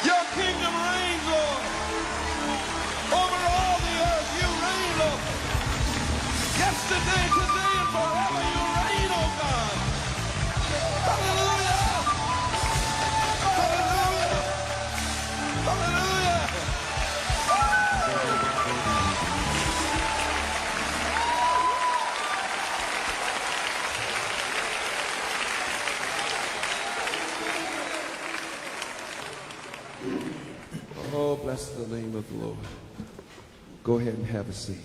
Your kingdom reigns, Lord. Over all the earth, you reign, Lord. Yesterday, today, and forever, you reign, oh God. Hallelujah. Hallelujah. Hallelujah. Oh, bless the name of the Lord. Go ahead and have a seat.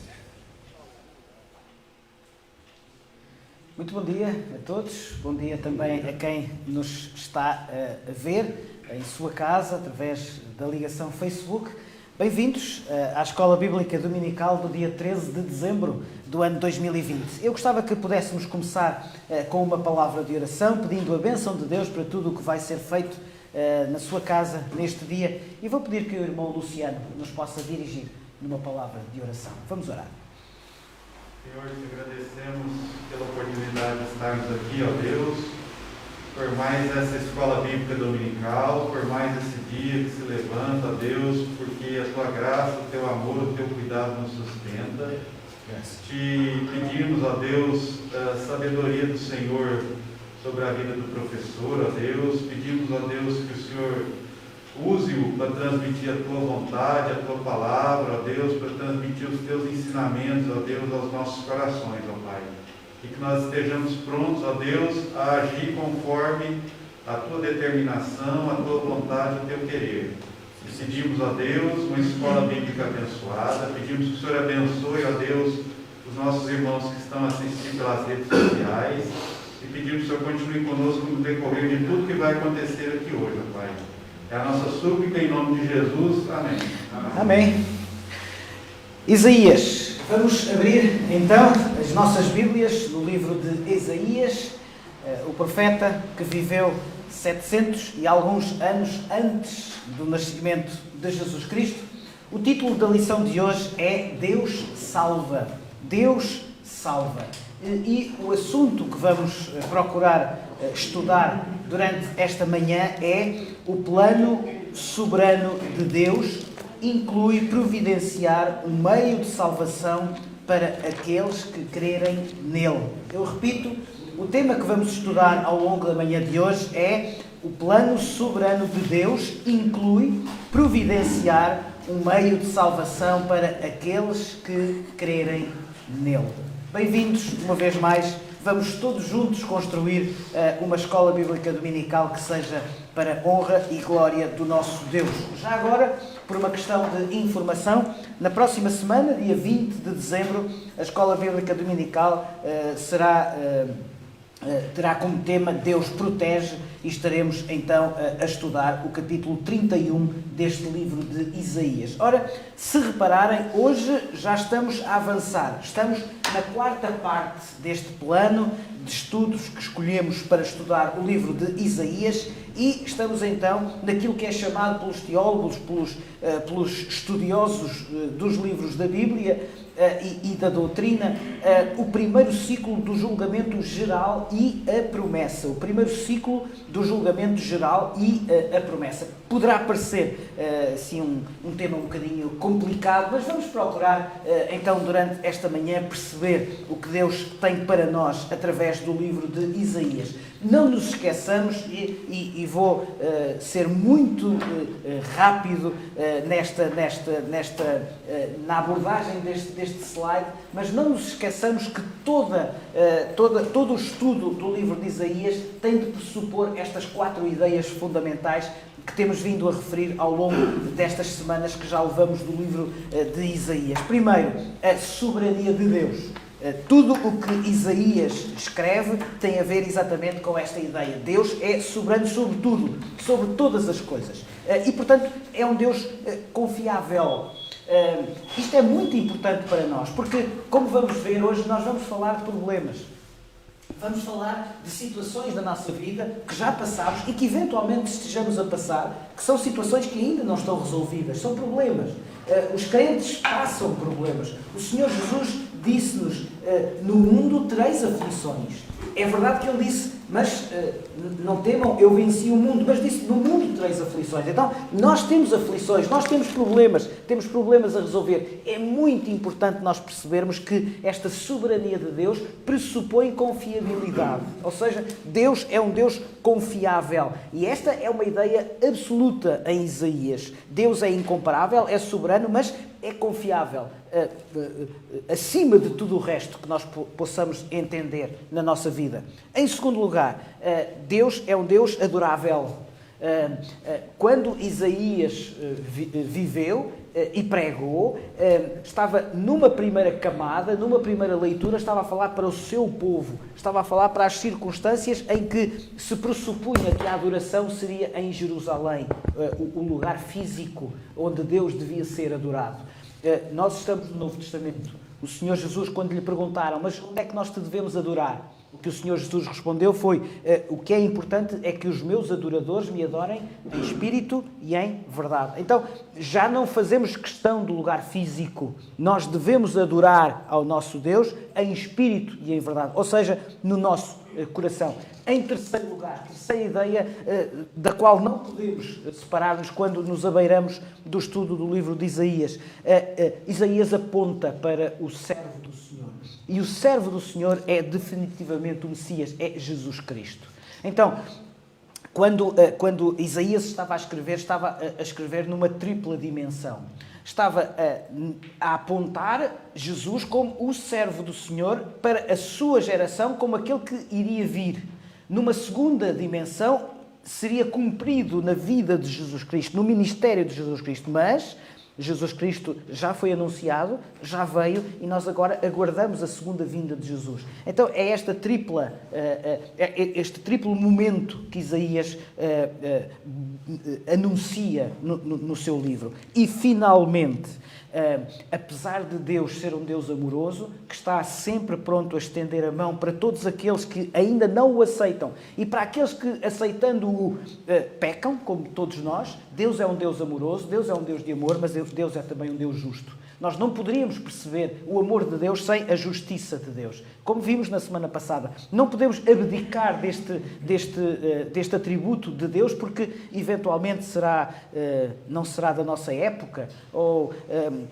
Muito bom dia a todos, bom dia também a quem nos está a ver em sua casa, através da ligação Facebook. Bem-vindos à Escola Bíblica Dominical do dia 13 de dezembro do ano 2020. Eu gostava que pudéssemos começar com uma palavra de oração, pedindo a bênção de Deus para tudo o que vai ser feito na sua casa neste dia. E vou pedir que o irmão Luciano nos possa dirigir numa palavra de oração. Vamos orar. Senhor, te agradecemos pela oportunidade de estarmos aqui, ó Deus, por mais essa escola bíblica dominical, por mais esse dia que se levanta, ó Deus, porque a tua graça, o teu amor, o teu cuidado nos sustenta. Te pedimos, ó Deus, a sabedoria do Senhor sobre a vida do professor, ó Deus. Pedimos, ó Deus, que o Senhor use-o para transmitir a tua vontade, a tua palavra, ó Deus, para transmitir os teus ensinamentos, ó Deus, aos nossos corações, ó Pai. E que nós estejamos prontos, ó Deus, a agir conforme a tua determinação, a tua vontade, o teu querer. E pedimos, ó Deus, uma escola bíblica abençoada. Pedimos que o Senhor abençoe, ó Deus, os nossos irmãos que estão assistindo pelas redes sociais. E pedimos que o Senhor continue conosco no decorrer de tudo que vai acontecer aqui hoje, ó Pai. É a nossa súplica em nome de Jesus. Amém. Amém. Isaías. Vamos abrir então as nossas Bíblias no livro de Isaías, o profeta que viveu 700 e alguns anos antes do nascimento de Jesus Cristo. O título da lição de hoje é Deus salva. Deus salva. E o assunto que vamos procurar estudar durante esta manhã é o plano soberano de Deus, inclui providenciar um meio de salvação para aqueles que crerem nele. Eu repito, o tema que vamos estudar ao longo da manhã de hoje é o plano soberano de Deus, inclui providenciar um meio de salvação para aqueles que crerem nele. Bem-vindos, uma vez mais. Vamos todos juntos construir uma escola bíblica dominical que seja para honra e glória do nosso Deus. Já agora, por uma questão de informação, na próxima semana, dia 20 de dezembro, a escola bíblica dominical terá como tema Deus protege e estaremos então a estudar o capítulo 31 deste livro de Isaías. Ora, se repararem, hoje já estamos a avançar. Estamos na quarta parte deste plano de estudos que escolhemos para estudar o livro de Isaías e estamos então naquilo que é chamado pelos teólogos, pelos estudiosos dos livros da Bíblia e da doutrina, o primeiro ciclo do julgamento geral e a promessa. O primeiro ciclo do julgamento geral e a promessa. Poderá parecer assim, um tema um bocadinho complicado, mas vamos procurar então durante esta manhã perceber o que Deus tem para nós através do livro de Isaías. Não nos esqueçamos, e vou ser muito rápido na abordagem deste slide, mas não nos esqueçamos que todo o estudo do livro de Isaías tem de pressupor estas 4 ideias fundamentais que temos vindo a referir ao longo destas semanas que já levamos do livro de Isaías. Primeiro, a soberania de Deus. Tudo o que Isaías escreve tem a ver exatamente com esta ideia. Deus é soberano sobre tudo, sobre todas as coisas. E, portanto, é um Deus confiável. Isto é muito importante para nós, porque, como vamos ver hoje, nós vamos falar de problemas. Vamos falar de situações da nossa vida que já passámos e que eventualmente estejamos a passar, que são situações que ainda não estão resolvidas, são problemas. Os crentes passam problemas. O Senhor Jesus disse-nos, no mundo tereis aflições. É verdade que Ele disse, mas não temam, eu venci o mundo, mas disse, no mundo tereis aflições. Então, nós temos aflições, nós temos problemas a resolver. É muito importante nós percebermos que esta soberania de Deus pressupõe confiabilidade. Ou seja, Deus é um Deus confiável. E esta é uma ideia absoluta em Isaías. Deus é incomparável, é soberano, mas é confiável, acima de tudo o resto que nós possamos entender na nossa vida. Em segundo lugar, Deus é um Deus adorável. Quando Isaías viveu e pregou, estava numa primeira camada, numa primeira leitura, estava a falar para o seu povo, estava a falar para as circunstâncias em que se pressupunha que a adoração seria em Jerusalém, o lugar físico onde Deus devia ser adorado. Nós estamos no Novo Testamento. O Senhor Jesus, quando lhe perguntaram, mas onde é que nós te devemos adorar? O que o Senhor Jesus respondeu foi, o que é importante é que os meus adoradores me adorem em espírito e em verdade. Então, já não fazemos questão do lugar físico. Nós devemos adorar ao nosso Deus em espírito e em verdade. Ou seja, no nosso coração. Em terceiro lugar, terceira ideia da qual não podemos separar-nos quando nos abeiramos do estudo do livro de Isaías. Isaías aponta para o servo do Senhor. E o servo do Senhor é definitivamente o Messias, é Jesus Cristo. Então, quando Isaías estava a escrever numa tripla dimensão. Estava a apontar Jesus como o servo do Senhor para a sua geração, como aquele que iria vir. Numa segunda dimensão, seria cumprido na vida de Jesus Cristo, no ministério de Jesus Cristo, mas Jesus Cristo já foi anunciado, já veio e nós agora aguardamos a segunda vinda de Jesus. Então é este triplo momento que Isaías anuncia no seu livro. E finalmente, apesar de Deus ser um Deus amoroso, que está sempre pronto a estender a mão para todos aqueles que ainda não o aceitam e para aqueles que, aceitando-o, pecam, como todos nós, Deus é um Deus amoroso, Deus é um Deus de amor, mas Deus é também um Deus justo. Nós não poderíamos perceber o amor de Deus sem a justiça de Deus. Como vimos na semana passada, não podemos abdicar deste atributo de Deus porque eventualmente não será da nossa época ou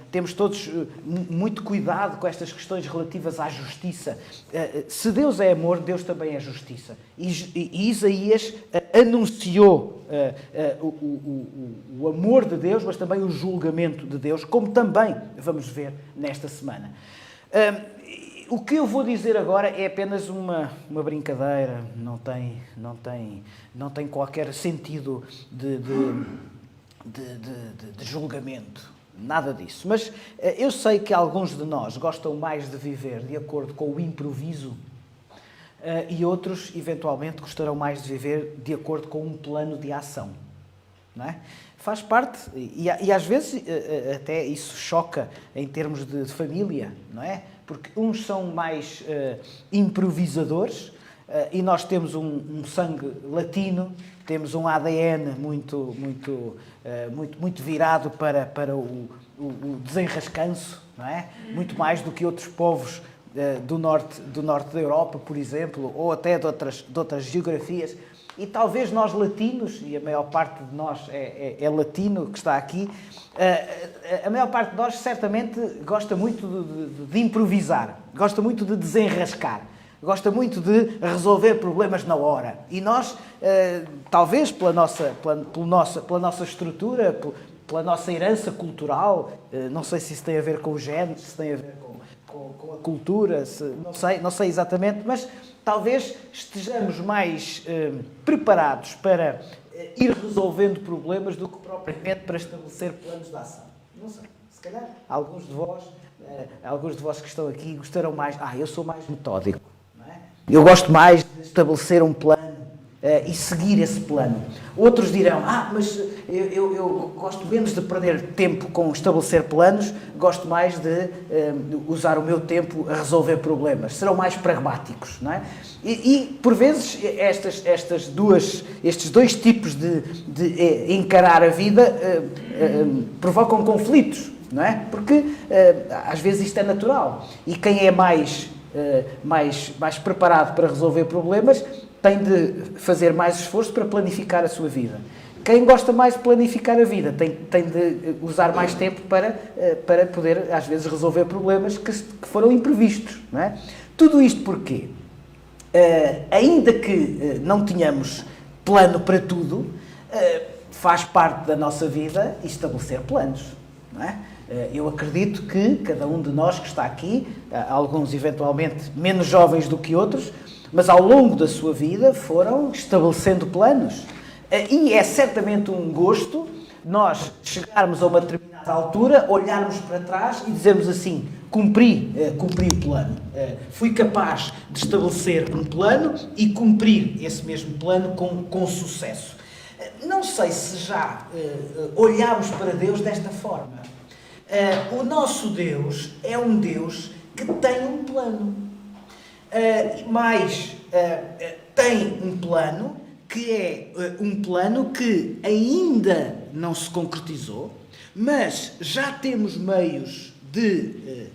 temos todos muito cuidado com estas questões relativas à justiça. Se Deus é amor, Deus também é justiça. E Isaías anunciou o amor de Deus, mas também o julgamento de Deus, como também vamos ver nesta semana. O que eu vou dizer agora é apenas uma brincadeira, não tem qualquer sentido de julgamento, nada disso. Mas eu sei que alguns de nós gostam mais de viver de acordo com o improviso e outros, eventualmente, gostarão mais de viver de acordo com um plano de ação. Não é? Faz parte, e às vezes até isso choca em termos de família, não é? Porque uns são mais improvisadores e nós temos um sangue latino, temos um ADN muito virado para o desenrascanço, não é? Muito mais do que outros povos do norte da Europa, por exemplo, ou até de outras geografias. E talvez nós latinos, e a maior parte de nós é latino que está aqui, a maior parte de nós certamente gosta muito de improvisar, gosta muito de desenrascar, gosta muito de resolver problemas na hora. E nós, talvez pela nossa estrutura, pela nossa herança cultural, não sei se isso tem a ver com o género, se tem a ver com a cultura, não sei exatamente, mas talvez estejamos mais preparados para ir resolvendo problemas do que propriamente para estabelecer planos de ação. Não sei, se calhar alguns de vós que estão aqui gostarão mais. Eu sou mais metódico, não é? Eu gosto mais de estabelecer um plano e seguir esse plano. Outros dirão, mas eu gosto menos de perder tempo com estabelecer planos, gosto mais de usar o meu tempo a resolver problemas. Serão mais pragmáticos, não é? E por vezes, estes dois tipos de encarar a vida provocam conflitos, não é? Porque às vezes isto é natural. E quem é mais preparado para resolver problemas tem de fazer mais esforço para planificar a sua vida. Quem gosta mais de planificar a vida tem de usar mais tempo para poder, às vezes, resolver problemas que foram imprevistos. Não é? Tudo isto porquê? Ainda que não tenhamos plano para tudo, faz parte da nossa vida estabelecer planos. Não é? Eu acredito que cada um de nós que está aqui, alguns eventualmente menos jovens do que outros, mas ao longo da sua vida foram estabelecendo planos. E é certamente um gosto nós chegarmos a uma determinada altura, olharmos para trás e dizermos assim: cumpri o plano. Fui capaz de estabelecer um plano e cumprir esse mesmo plano com sucesso. Não sei se já olhámos para Deus desta forma. O nosso Deus é um Deus que tem um plano. Mas tem um plano que é um plano que ainda não se concretizou, mas já temos meios de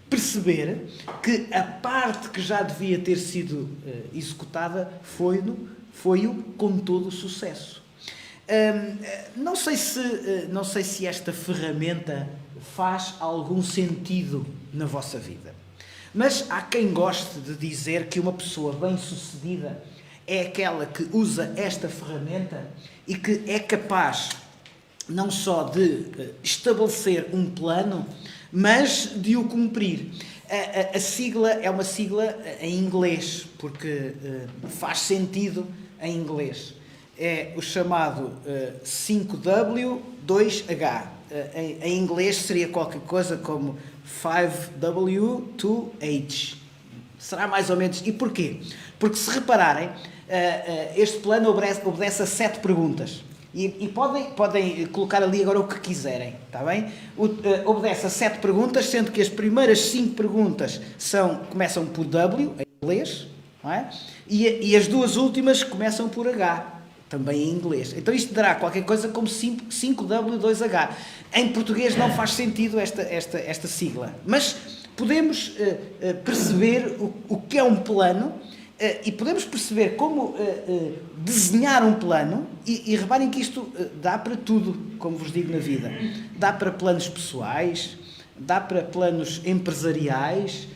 perceber que a parte que já devia ter sido executada foi-o com todo o sucesso. Não sei se esta ferramenta faz algum sentido na vossa vida, mas há quem goste de dizer que uma pessoa bem-sucedida é aquela que usa esta ferramenta e que é capaz não só de estabelecer um plano, mas de o cumprir. A sigla é uma sigla em inglês, porque faz sentido em inglês. É o chamado 5W2H. Em inglês seria qualquer coisa como 5W2H. Será mais ou menos. E porquê? Porque, se repararem, este plano obedece a 7 perguntas. E podem colocar ali agora o que quiserem, está bem? Obedece a 7 perguntas, sendo que as primeiras 5 perguntas começam por W, em inglês, não é? E as 2 últimas começam por H, também em inglês. Então isto dará qualquer coisa como 5W2H. Em português não faz sentido esta sigla, mas podemos perceber o que é um plano e podemos perceber como desenhar um plano e reparem que isto dá para tudo, como vos digo, na vida. Dá para planos pessoais, dá para planos empresariais,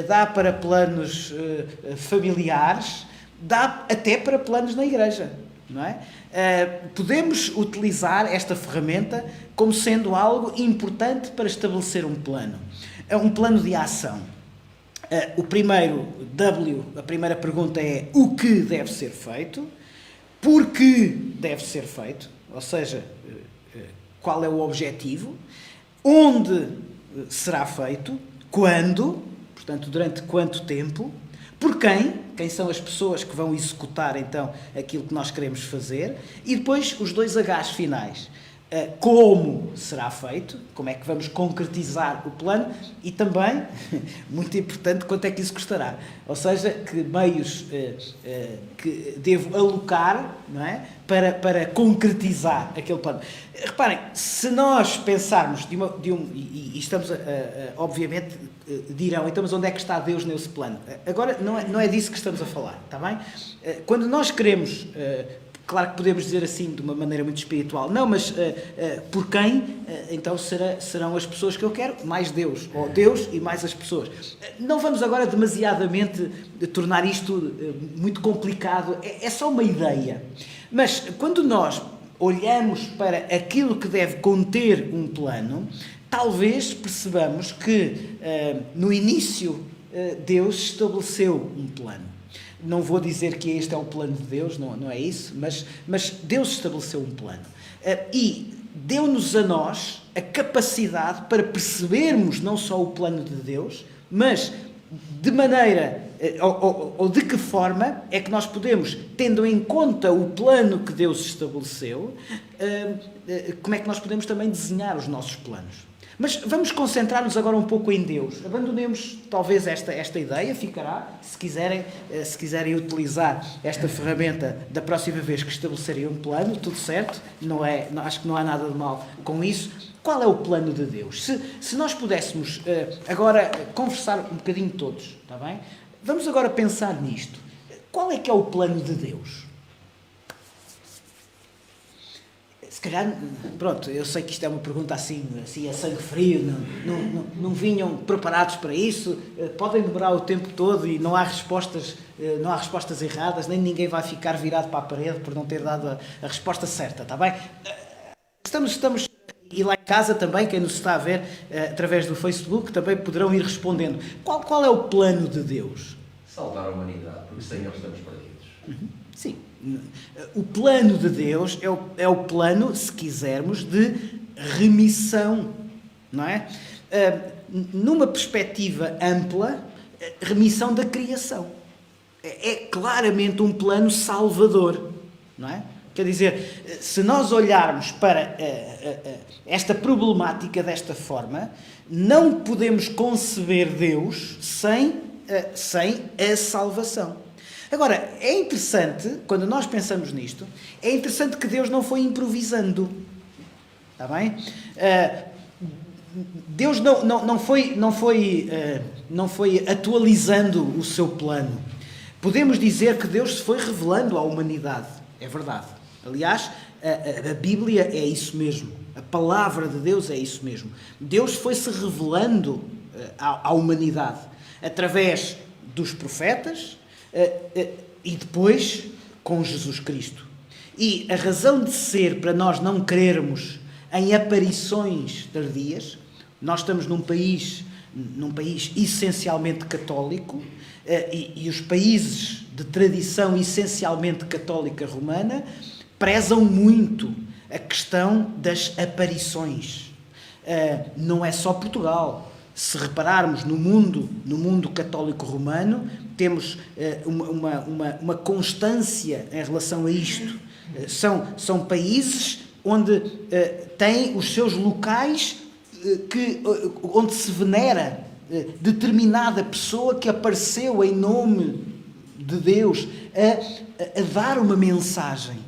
dá para planos familiares, dá até para planos na igreja. Não é? Podemos utilizar esta ferramenta como sendo algo importante para estabelecer um plano. É um plano de ação. O primeiro W, a primeira pergunta é o que deve ser feito, por que deve ser feito, ou seja, qual é o objetivo, onde será feito, quando, portanto, durante quanto tempo, por quem são as pessoas que vão executar então aquilo que nós queremos fazer, e depois os 2 H's finais. Como será feito, como é que vamos concretizar o plano e também, muito importante, quanto é que isso custará. Ou seja, que meios que devo alocar, não é, para concretizar aquele plano. Reparem, se nós pensarmos e estamos, obviamente, dirão, então, mas onde é que está Deus nesse plano? Agora, não é disso que estamos a falar, está bem? Quando nós queremos... Claro que podemos dizer assim de uma maneira muito espiritual. Não, mas por quem? Então serão as pessoas que eu quero, mais Deus. Ou Deus e mais as pessoas. Não vamos agora demasiadamente tornar isto muito complicado. É só uma ideia. Mas quando nós olhamos para aquilo que deve conter um plano, talvez percebamos que no início Deus estabeleceu um plano. Não vou dizer que este é o plano de Deus, não é isso, mas Deus estabeleceu um plano. E deu-nos a nós a capacidade para percebermos não só o plano de Deus, mas de maneira, ou de que forma é que nós podemos, tendo em conta o plano que Deus estabeleceu, como é que nós podemos também desenhar os nossos planos. Mas vamos concentrar-nos agora um pouco em Deus. Abandonemos talvez esta ideia, ficará, se quiserem utilizar esta ferramenta da próxima vez que estabelecerem um plano, tudo certo, acho que não há nada de mal com isso. Qual é o plano de Deus? Se nós pudéssemos agora conversar um bocadinho todos, está bem? Vamos agora pensar nisto. Qual é que é o plano de Deus? Se calhar, pronto, eu sei que isto é uma pergunta assim a sangue frio, não vinham preparados para isso, podem demorar o tempo todo e não há respostas erradas, nem ninguém vai ficar virado para a parede por não ter dado a resposta certa, está bem? Estamos, e lá em casa também, quem nos está a ver através do Facebook, também poderão ir respondendo. Qual é o plano de Deus? Salvar a humanidade, porque sem eles estamos perdidos. Sim. O plano de Deus é o plano, se quisermos, de remissão, não é? Numa perspectiva ampla, remissão da criação. É claramente um plano salvador, não é? Quer dizer, se nós olharmos para esta problemática desta forma, não podemos conceber Deus sem a salvação. Agora, é interessante, quando nós pensamos nisto, é interessante que Deus não foi improvisando. Está bem? Deus não foi atualizando o seu plano. Podemos dizer que Deus se foi revelando à humanidade. É verdade. Aliás, a Bíblia é isso mesmo. A palavra de Deus é isso mesmo. Deus foi-se revelando à humanidade através dos profetas, e depois com Jesus Cristo. E a razão de ser para nós não crermos em aparições tardias, nós estamos num país essencialmente católico, e os países de tradição essencialmente católica romana prezam muito a questão das aparições. Não é só Portugal. Se repararmos no mundo católico romano, temos uma constância em relação a isto. São países onde têm os seus locais onde se venera determinada pessoa que apareceu em nome de Deus a dar uma mensagem,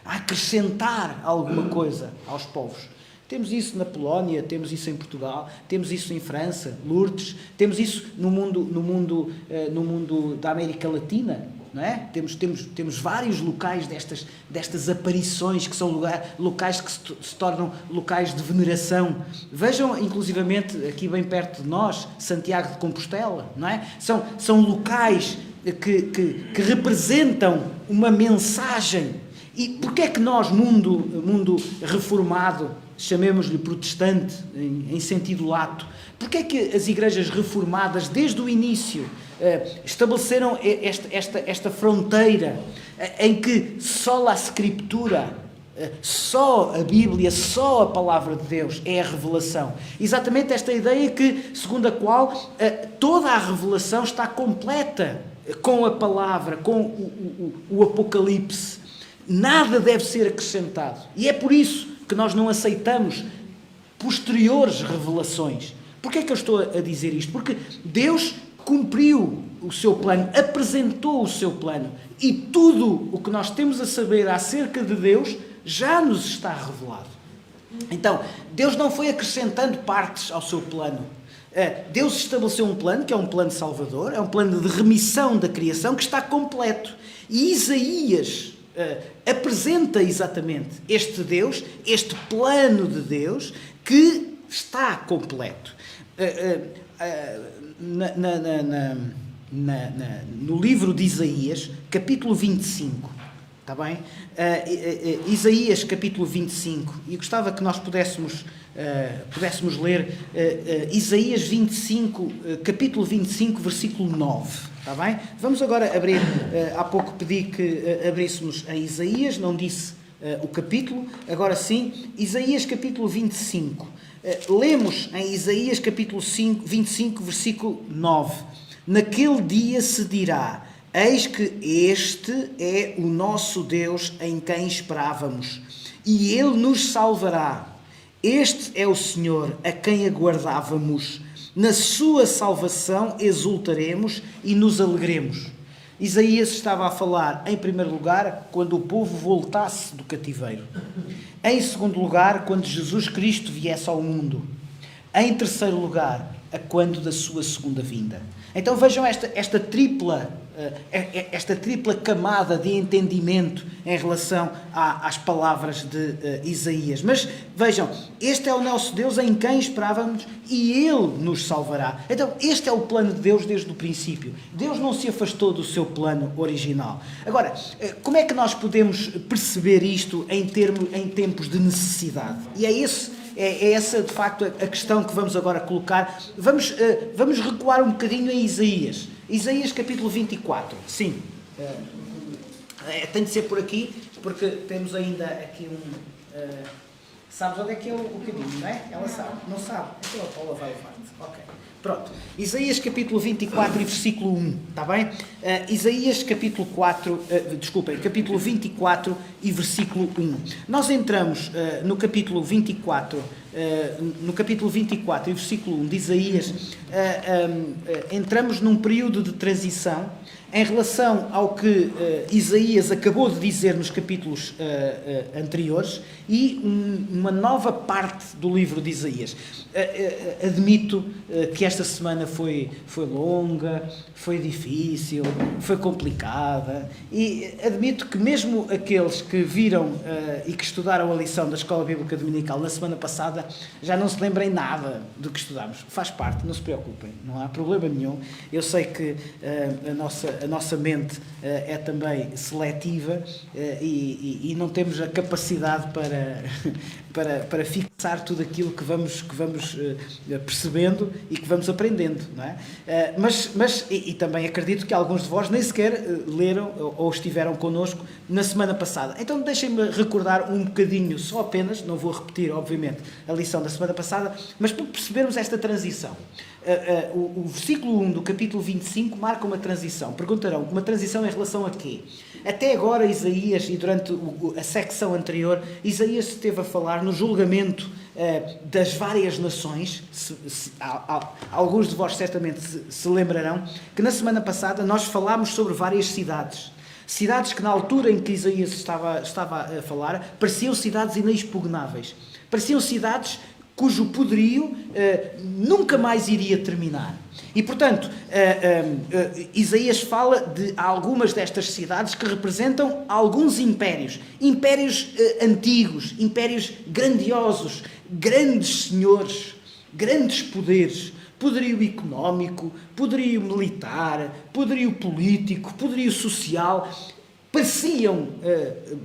a acrescentar alguma coisa aos povos. Temos isso na Polónia, temos isso em Portugal, temos isso em França, Lourdes, temos isso no mundo da América Latina, não é? Temos vários locais destas aparições que são locais que se tornam locais de veneração. Vejam, inclusivamente, aqui bem perto de nós, Santiago de Compostela, não é? São locais que representam uma mensagem. E porquê é que nós, mundo reformado, chamemos-lhe protestante, em sentido lato, porquê é que as igrejas reformadas, desde o início, estabeleceram esta fronteira em que só a Escritura, só a Bíblia, só a Palavra de Deus é a revelação? Exatamente esta ideia segundo a qual toda a revelação está completa com a Palavra, com o Apocalipse. Nada deve ser acrescentado. E é por isso que nós não aceitamos posteriores revelações. Porquê é que eu estou a dizer isto? Porque Deus cumpriu o seu plano, apresentou o seu plano, e tudo o que nós temos a saber acerca de Deus já nos está revelado. Então, Deus não foi acrescentando partes ao seu plano. Deus estabeleceu um plano, que é um plano salvador, é um plano de remissão da criação que está completo. E Isaías apresenta exatamente este Deus, este plano de Deus que está completo. No livro de Isaías, capítulo 25, está bem? Isaías, capítulo 25, e gostava que nós pudéssemos ler Isaías 25, capítulo 25, versículo 9. Está bem? Vamos agora abrir, há pouco pedi que abríssemos a Isaías, não disse o capítulo, agora sim, Isaías capítulo 25. Lemos em Isaías capítulo 25, versículo 9. Naquele dia se dirá: eis que este é o nosso Deus em quem esperávamos, e Ele nos salvará. Este é o Senhor a quem aguardávamos. Na sua salvação exultaremos e nos alegremos. Isaías estava a falar, em primeiro lugar, quando o povo voltasse do cativeiro. Em segundo lugar, quando Jesus Cristo viesse ao mundo. Em terceiro lugar, a quando da sua segunda vinda. Então vejam esta tripla esta tripla camada de entendimento em relação às palavras de Isaías. Mas vejam, este é o nosso Deus em quem esperávamos e Ele nos salvará. Então, este é o plano de Deus desde o princípio. Deus não se afastou do seu plano original. Agora, como é que nós podemos perceber isto em tempos de necessidade? E é essa, de facto, a questão que vamos agora colocar. Vamos recuar um bocadinho em Isaías. Isaías capítulo 24. Sim. Tem de ser por aqui, porque temos ainda aqui sabes onde é que é o caminho, não é? Ela sabe. Não sabe? Então a Paula vai levar-te. Ok. Pronto. Isaías capítulo 24 e versículo 1. Está bem? Isaías capítulo 24 e versículo 1. Nós entramos no capítulo 24 e versículo 1 de Isaías, entramos num período de transição em relação ao que Isaías acabou de dizer nos capítulos anteriores e uma nova parte do livro de Isaías. Admito que esta semana foi longa, foi difícil, foi complicada e admito que mesmo aqueles que viram e que estudaram a lição da Escola Bíblica Dominical na semana passada já não se lembrem nada do que estudámos. Faz parte, não se preocupem, não há problema nenhum. Eu sei que a nossa mente é também seletiva e não temos a capacidade para fixar tudo aquilo que vamos percebendo e que vamos aprendendo, não é? Mas também acredito que alguns de vós nem sequer leram ou estiveram connosco na semana passada. Então deixem-me recordar um bocadinho, só apenas, não vou repetir, obviamente, a lição da semana passada, mas para percebermos esta transição. O versículo 1 do capítulo 25 marca uma transição. Perguntarão, uma transição em relação a quê? Até agora Isaías, e durante a secção anterior, Isaías esteve a falar no julgamento das várias nações. Alguns de vós certamente se lembrarão que na semana passada nós falámos sobre várias cidades. Cidades que na altura em que Isaías estava a falar pareciam cidades inexpugnáveis. Pareciam cidades cujo poderio nunca mais iria terminar. E, portanto, Isaías fala de algumas destas cidades que representam alguns impérios. Impérios antigos, impérios grandiosos, grandes senhores, grandes poderes. Poderio económico, poderio militar, poderio político, poderio social. Pareciam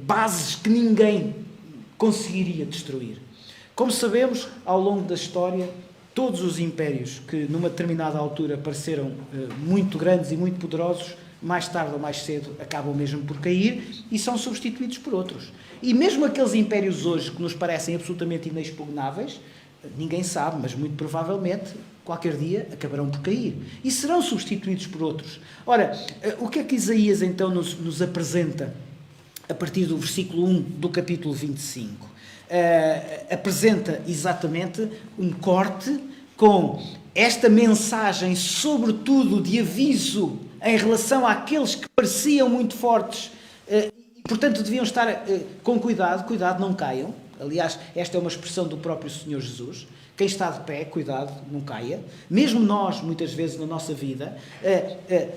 bases que ninguém conseguiria destruir. Como sabemos, ao longo da história, todos os impérios que numa determinada altura pareceram muito grandes e muito poderosos, mais tarde ou mais cedo acabam mesmo por cair e são substituídos por outros. E mesmo aqueles impérios hoje que nos parecem absolutamente inexpugnáveis, ninguém sabe, mas muito provavelmente, qualquer dia, acabarão por cair. E serão substituídos por outros. Ora, o que é que Isaías então nos apresenta a partir do versículo 1 do capítulo 25? Apresenta exatamente um corte com esta mensagem, sobretudo de aviso em relação àqueles que pareciam muito fortes e, portanto, deviam estar com cuidado, não caiam. Aliás, esta é uma expressão do próprio Senhor Jesus. Quem está de pé, cuidado, não caia. Mesmo nós, muitas vezes na nossa vida,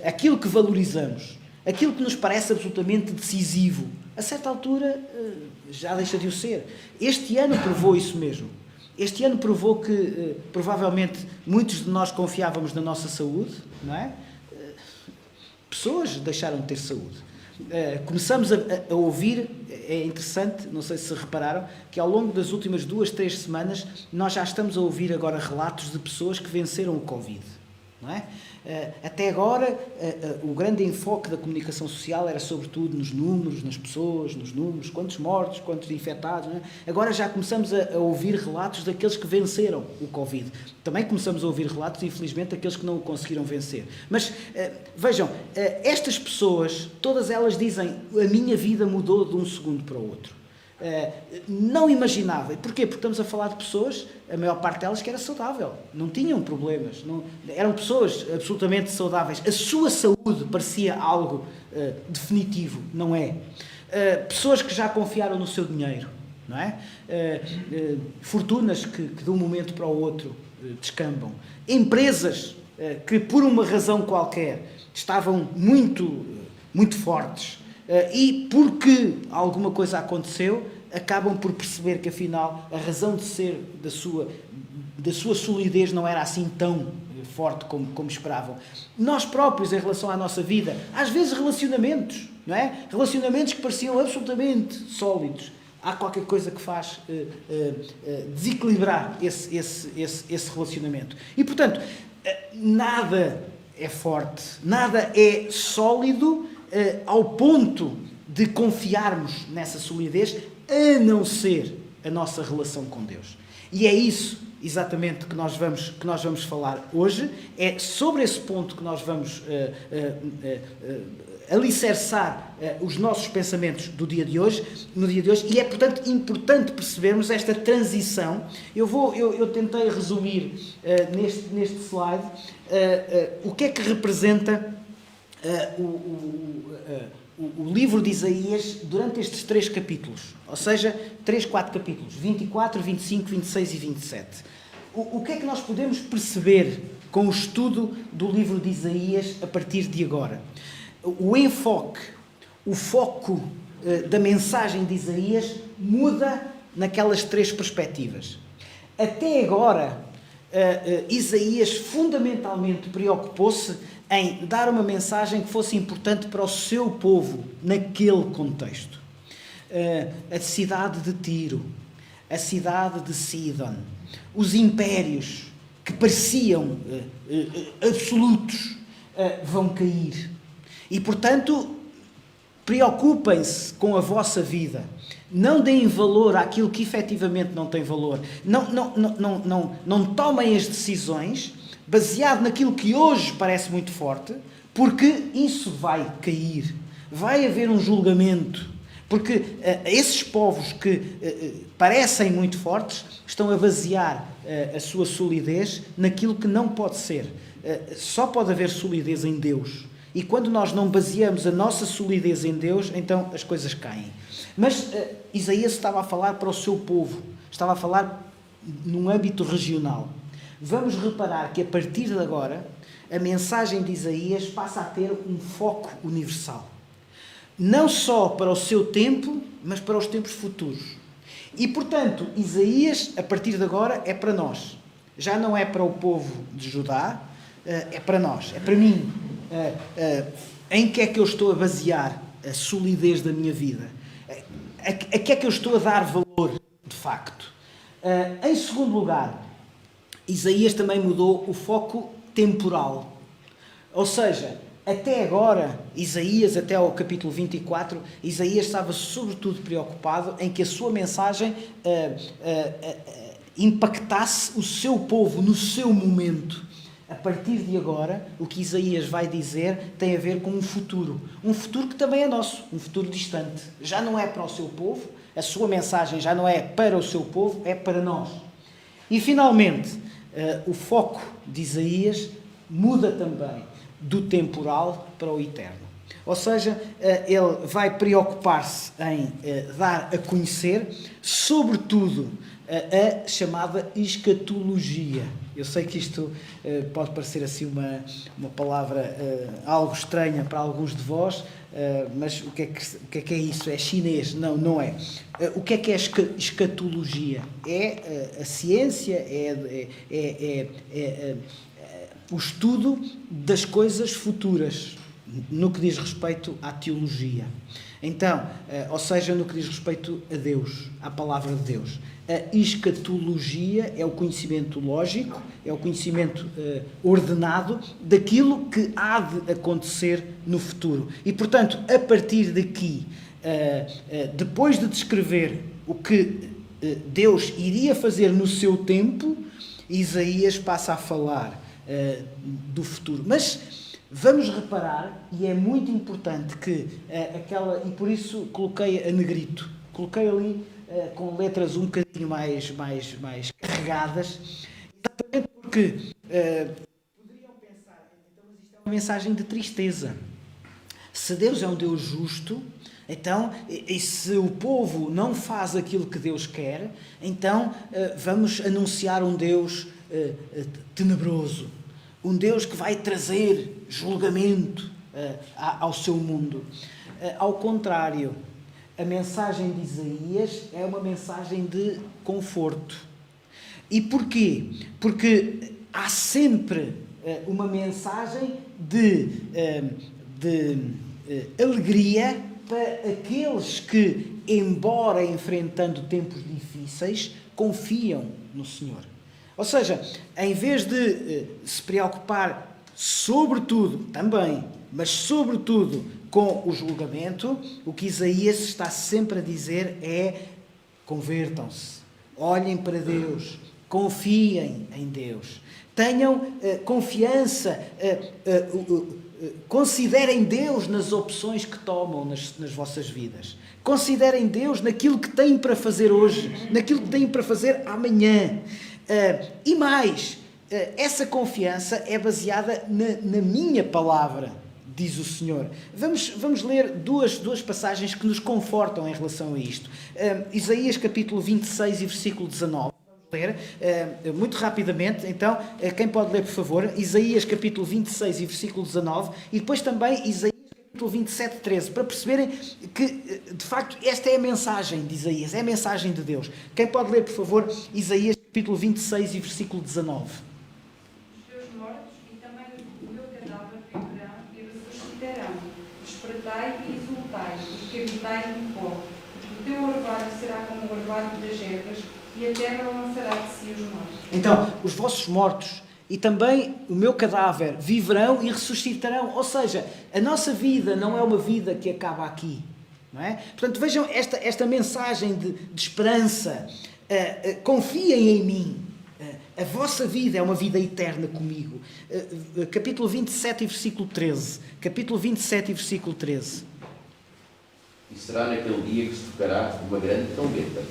aquilo que valorizamos, aquilo que nos parece absolutamente decisivo, a certa altura já deixa de o ser. Este ano provou isso mesmo. Este ano provou que provavelmente muitos de nós confiávamos na nossa saúde, não é? Pessoas deixaram de ter saúde. Começamos a ouvir, é interessante, não sei se repararam, que ao longo das últimas 2-3 semanas nós já estamos a ouvir agora relatos de pessoas que venceram o Covid, não é? Até agora, o grande enfoque da comunicação social era sobretudo nos números, nas pessoas, nos números, quantos mortos, quantos infectados. Não é? Agora já começamos a ouvir relatos daqueles que venceram o Covid. Também começamos a ouvir relatos, infelizmente, daqueles que não o conseguiram vencer. Mas, vejam, estas pessoas, todas elas dizem, a minha vida mudou de um segundo para o outro. Não imaginável. Porquê? Porque estamos a falar de pessoas, a maior parte delas que era saudável, não tinham problemas, eram pessoas absolutamente saudáveis. A sua saúde parecia algo definitivo, não é? Pessoas que já confiaram no seu dinheiro, não é? Fortunas que de um momento para o outro descambam. Empresas que por uma razão qualquer estavam muito fortes. E porque alguma coisa aconteceu, acabam por perceber que afinal a razão de ser da sua solidez não era assim tão forte como esperavam. Nós próprios, em relação à nossa vida, às vezes relacionamentos, não é? Relacionamentos que pareciam absolutamente sólidos. Há qualquer coisa que faz desequilibrar esse relacionamento. E, portanto, nada é forte, nada é sólido ao ponto de confiarmos nessa solidez, a não ser a nossa relação com Deus. E é isso exatamente que nós vamos falar hoje. É sobre esse ponto que nós vamos alicerçar os nossos pensamentos no dia de hoje, e é, portanto, importante percebermos esta transição. Eu tentei resumir neste slide o que é que representa o livro de Isaías durante estes 3 capítulos, ou seja, 4 capítulos, 24, 25, 26 e 27. O que é que nós podemos perceber com o estudo do livro de Isaías a partir de agora? O foco da mensagem de Isaías muda naquelas 3 perspectivas. Até agora, Isaías fundamentalmente preocupou-se em dar uma mensagem que fosse importante para o seu povo naquele contexto. A cidade de Tiro, a cidade de Sidon, os impérios que pareciam absolutos vão cair. E, portanto, preocupem-se com a vossa vida. Não deem valor àquilo que efetivamente não tem valor. Não tomem as decisões baseado naquilo que hoje parece muito forte, porque isso vai cair. Vai haver um julgamento. Porque esses povos que parecem muito fortes estão a basear a sua solidez naquilo que não pode ser. Só pode haver solidez em Deus. E quando nós não baseamos a nossa solidez em Deus, então as coisas caem. Mas Isaías estava a falar para o seu povo. Estava a falar num âmbito regional. Vamos reparar que a partir de agora a mensagem de Isaías passa a ter um foco universal. Não só para o seu tempo, mas para os tempos futuros. E, portanto, Isaías, a partir de agora, é para nós. Já não é para o povo de Judá, é para nós, é para mim. Em que é que eu estou a basear a solidez da minha vida? A que é que eu estou a dar valor, de facto? Em segundo lugar, Isaías também mudou o foco temporal. Ou seja, até agora, Isaías, até ao capítulo 24, Isaías estava sobretudo preocupado em que a sua mensagem impactasse o seu povo no seu momento. A partir de agora, o que Isaías vai dizer tem a ver com um futuro que também é nosso, um futuro distante. Já não é para o seu povo, a sua mensagem já não é para o seu povo, é para nós. E, finalmente, o foco de Isaías muda também do temporal para o eterno. Ou seja, ele vai preocupar-se em dar a conhecer, sobretudo, a chamada escatologia. Eu sei que isto pode parecer assim uma palavra algo estranha para alguns de vós, mas o que é isso? É chinês? Não, não é. O que é escatologia? É a ciência, é o estudo das coisas futuras, no que diz respeito à teologia. Então, ou seja, no que diz respeito a Deus, à palavra de Deus. A escatologia é o conhecimento lógico, é o conhecimento ordenado daquilo que há de acontecer no futuro. E, portanto, a partir daqui, depois de descrever o que Deus iria fazer no seu tempo, Isaías passa a falar do futuro. Mas vamos reparar, e é muito importante que e por isso coloquei a negrito, coloquei ali com letras um bocadinho mais carregadas, exatamente porque poderiam pensar, então, mas isto é uma mensagem de tristeza. Se Deus é um Deus justo, então, e se o povo não faz aquilo que Deus quer, então vamos anunciar um Deus tenebroso, um Deus que vai trazer julgamento ao seu mundo. Ao contrário, a mensagem de Isaías é uma mensagem de conforto. E porquê? Porque há sempre uma mensagem de alegria para aqueles que, embora enfrentando tempos difíceis, confiam no Senhor. Ou seja, em vez de se preocupar sobretudo, também, mas sobretudo com o julgamento, o que Isaías está sempre a dizer é: convertam-se, olhem para Deus, confiem em Deus, tenham confiança, considerem Deus nas opções que tomam nas vossas vidas. Considerem Deus naquilo que têm para fazer hoje, naquilo que têm para fazer amanhã. E mais, essa confiança é baseada na minha palavra, diz o Senhor. Vamos ler duas passagens que nos confortam em relação a isto. Isaías capítulo 26 e versículo 19. Ler muito rapidamente, então, quem pode ler, por favor? Isaías capítulo 26 e versículo 19, e depois também Isaías capítulo 27, 13, para perceberem que, de facto, esta é a mensagem de Isaías, é a mensagem de Deus. Quem pode ler, por favor, Isaías capítulo 26 e versículo 19? Os teus mortos e também o meu cadáver viverão e ressuscitarão. Despertai e exultai, os que habitais no pó. O teu orvalho será como o orvalho das ervas, e a terra lançará de si os mortos. Então, os vossos mortos e também o meu cadáver viverão e ressuscitarão. Ou seja, a nossa vida não é uma vida que acaba aqui. Não é? Portanto, vejam esta mensagem de esperança. Confiem em mim. A vossa vida é uma vida eterna comigo. Capítulo 27 e versículo 13. Capítulo 27 e versículo 13. E será naquele dia que se tocará uma grande trombeta,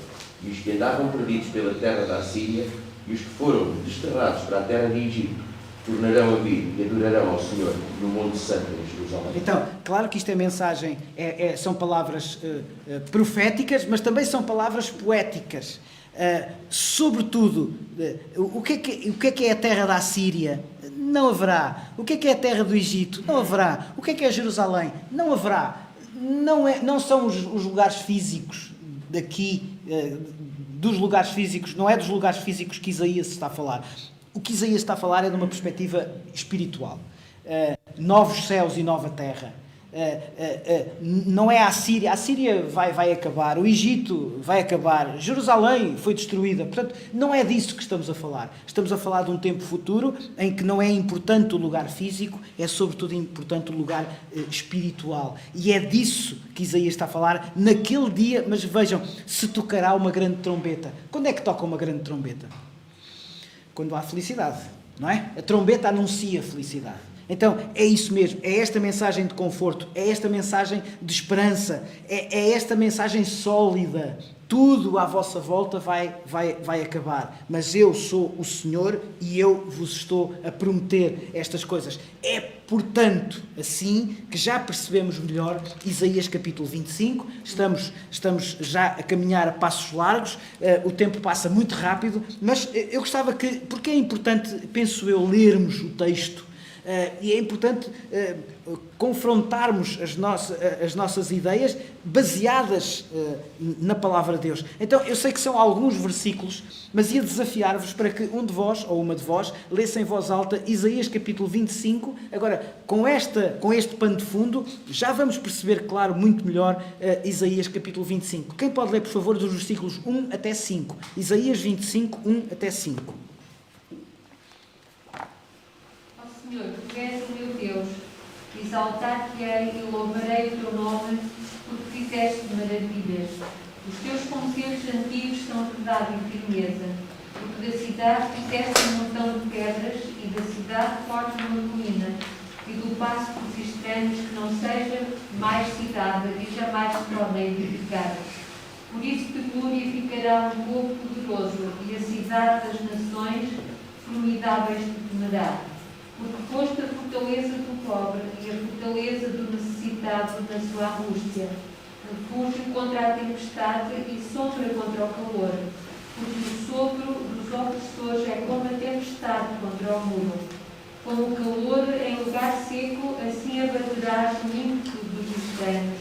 e os que andavam perdidos pela terra da Assíria e os que foram desterrados para a terra de Egito tornarão a vir e adorarão ao Senhor no Monte Santo em Jerusalém. Então, claro que isto é mensagem, são palavras proféticas, mas também são palavras poéticas. Sobretudo, o que é a terra da Assíria? Não haverá. O que é a terra do Egito? Não haverá. O que é Jerusalém? Não haverá. Não são os lugares físicos daqui, dos lugares físicos, não é dos lugares físicos que Isaías está a falar. O que Isaías está a falar é de uma perspectiva espiritual. Novos céus e nova terra. Não é a Síria vai acabar, o Egito vai acabar, Jerusalém foi destruída. Portanto, não é disso que estamos a falar. Estamos a falar de um tempo futuro em que não é importante o lugar físico, é sobretudo importante o lugar espiritual. E é disso que Isaías está a falar naquele dia. Mas vejam, se tocará uma grande trombeta. Quando é que toca uma grande trombeta? Quando há felicidade, não é? A trombeta anuncia felicidade. Então, é isso mesmo, é esta mensagem de conforto, é esta mensagem de esperança, é esta mensagem sólida. Tudo à vossa volta vai acabar, mas eu sou o Senhor e eu vos estou a prometer estas coisas. É, portanto, assim que já percebemos melhor Isaías capítulo 25, estamos já a caminhar a passos largos, o tempo passa muito rápido, mas eu gostava que, porque é importante, penso eu, lermos o texto. E é importante confrontarmos as nossas ideias baseadas na palavra de Deus. Então, eu sei que são alguns versículos, mas ia desafiar-vos para que um de vós, ou uma de vós, lesse em voz alta Isaías capítulo 25. Agora, com este pano de fundo, já vamos perceber, claro, muito melhor Isaías capítulo 25. Quem pode ler, por favor, dos versículos 1 até 5? Isaías 25, 1 até 5. Senhor, tu és o meu Deus, exaltar-te-ei e louvarei o teu nome, porque fizeste maravilhas. Os teus conselhos antigos são verdade e firmeza, porque da cidade fizeste um montão de pedras, e da cidade forte uma colina, e do passo dos estranhos que não seja mais cidade, e jamais se torne a edificar. Por isso te glorificará um povo poderoso, e a cidade das nações formidáveis te temerá. Porque foste a fortaleza do pobre e a fortaleza do necessitado na sua angústia, refúgio contra a tempestade e sombra contra o calor, porque o sopro dos opressores é como a tempestade contra o muro. Como o calor em lugar seco, assim abaterás o ímpeto dos estranhos.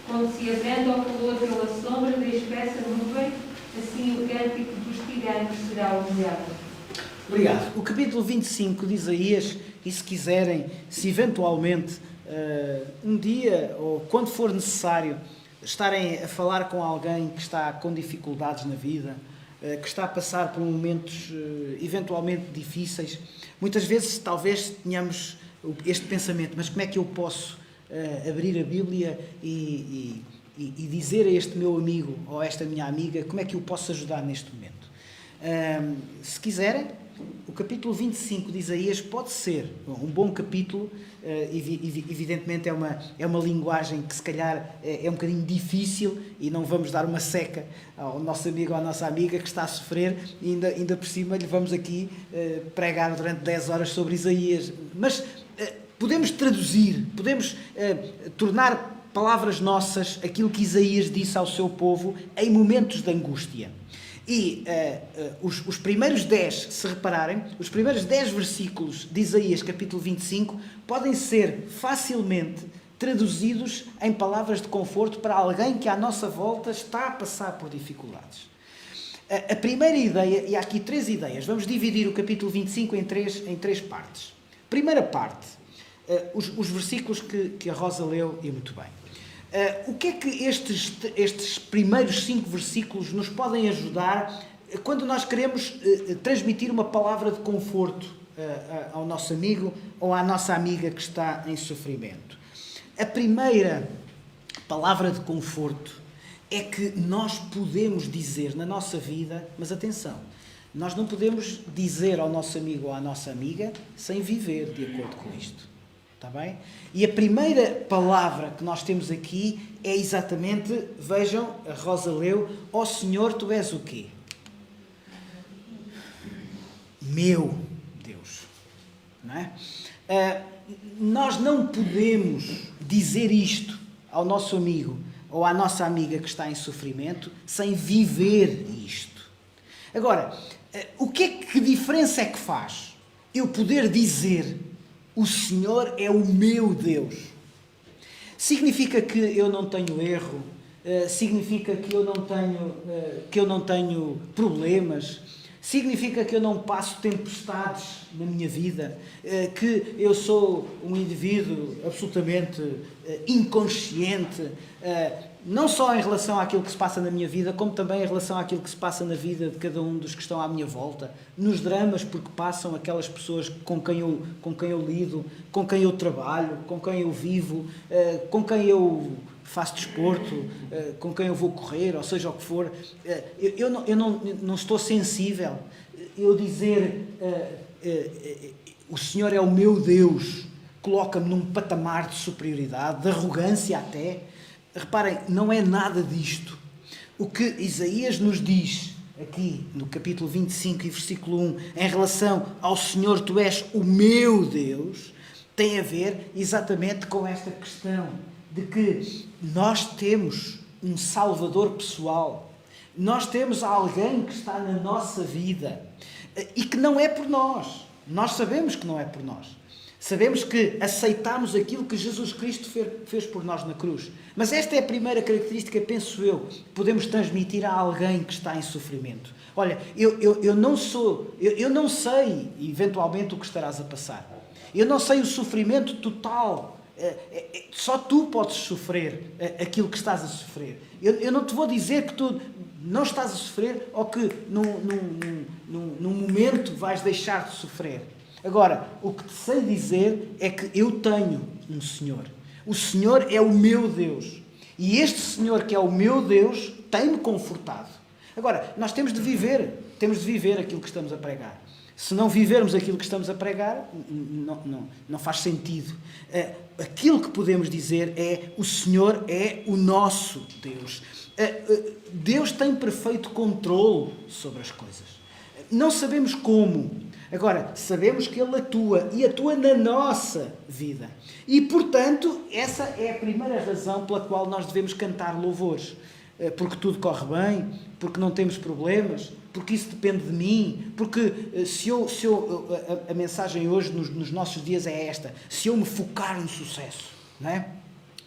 Quando se abranda o calor pela sombra da espessa nuvem, assim o cântico dos tiranos será humilhado. Obrigado. O capítulo 25 de Isaías, e se quiserem, se eventualmente um dia ou quando for necessário estarem a falar com alguém que está com dificuldades na vida, que está a passar por momentos eventualmente difíceis, muitas vezes talvez tenhamos este pensamento: mas como é que eu posso abrir a Bíblia e dizer a este meu amigo ou a esta minha amiga como é que eu posso ajudar neste momento? Se quiserem, o capítulo 25 de Isaías pode ser um bom capítulo. Evidentemente é uma linguagem que se calhar é um bocadinho difícil e não vamos dar uma seca ao nosso amigo ou à nossa amiga que está a sofrer e ainda por cima lhe vamos aqui pregar durante 10 horas sobre Isaías. Mas podemos traduzir, podemos tornar palavras nossas aquilo que Isaías disse ao seu povo em momentos de angústia. E os primeiros 10, se repararem, os primeiros 10 versículos de Isaías, capítulo 25, podem ser facilmente traduzidos em palavras de conforto para alguém que à nossa volta está a passar por dificuldades. A primeira ideia, e há aqui 3 ideias, vamos dividir o capítulo 25 em três partes. Primeira parte, os versículos que a Rosa leu, e muito bem. O que é que estes primeiros 5 versículos nos podem ajudar quando nós queremos transmitir uma palavra de conforto ao nosso amigo ou à nossa amiga que está em sofrimento? A primeira palavra de conforto é que nós podemos dizer na nossa vida, mas atenção, nós não podemos dizer ao nosso amigo ou à nossa amiga sem viver de acordo com isto. Está bem? E a primeira palavra que nós temos aqui é exatamente, vejam, a Rosa leu: ó Senhor, tu és o quê? Meu Deus. Não é? Nós não podemos dizer isto ao nosso amigo ou à nossa amiga que está em sofrimento sem viver isto. Agora, que diferença é que faz eu poder dizer: o Senhor é o meu Deus? Significa que eu não tenho erro? Significa que eu não tenho problemas? Significa que eu não passo tempestades na minha vida? Que eu sou um indivíduo absolutamente inconsciente? Não só em relação àquilo que se passa na minha vida, como também em relação àquilo que se passa na vida de cada um dos que estão à minha volta, nos dramas porque passam aquelas pessoas com quem eu lido, com quem eu trabalho, com quem eu vivo, com quem eu faço desporto, com quem eu vou correr, ou seja o que for. Eu não estou sensível. Eu dizer o Senhor é o meu Deus coloca-me num patamar de superioridade, de arrogância até. Reparem, não é nada disto. O que Isaías nos diz aqui no capítulo 25 e versículo 1 em relação ao Senhor, tu és o meu Deus, tem a ver exatamente com esta questão de que nós temos um Salvador pessoal, nós temos alguém que está na nossa vida e que não é por nós. Nós sabemos que não é por nós. Sabemos que aceitamos aquilo que Jesus Cristo fez por nós na cruz. Mas esta é a primeira característica, penso eu, que podemos transmitir a alguém que está em sofrimento. Olha, eu não sei eventualmente o que estarás a passar. Eu não sei o sofrimento total. Só tu podes sofrer aquilo que estás a sofrer. Eu não te vou dizer que tu não estás a sofrer ou que num momento vais deixar de sofrer. Agora, o que te sei dizer é que eu tenho um Senhor. O Senhor é o meu Deus. E este Senhor que é o meu Deus tem-me confortado. Agora, nós temos de viver aquilo que estamos a pregar. Se não vivermos aquilo que estamos a pregar, não faz sentido. Aquilo que podemos dizer é: o Senhor é o nosso Deus. Deus tem perfeito controle sobre as coisas. Não sabemos como. Agora, sabemos que Ele atua e atua na nossa vida. E, portanto, essa é a primeira razão pela qual nós devemos cantar louvores. porque tudo corre bem, porque não temos problemas, porque isso depende de mim, porque a mensagem hoje nos nossos dias é esta: se eu me focar no sucesso, não é?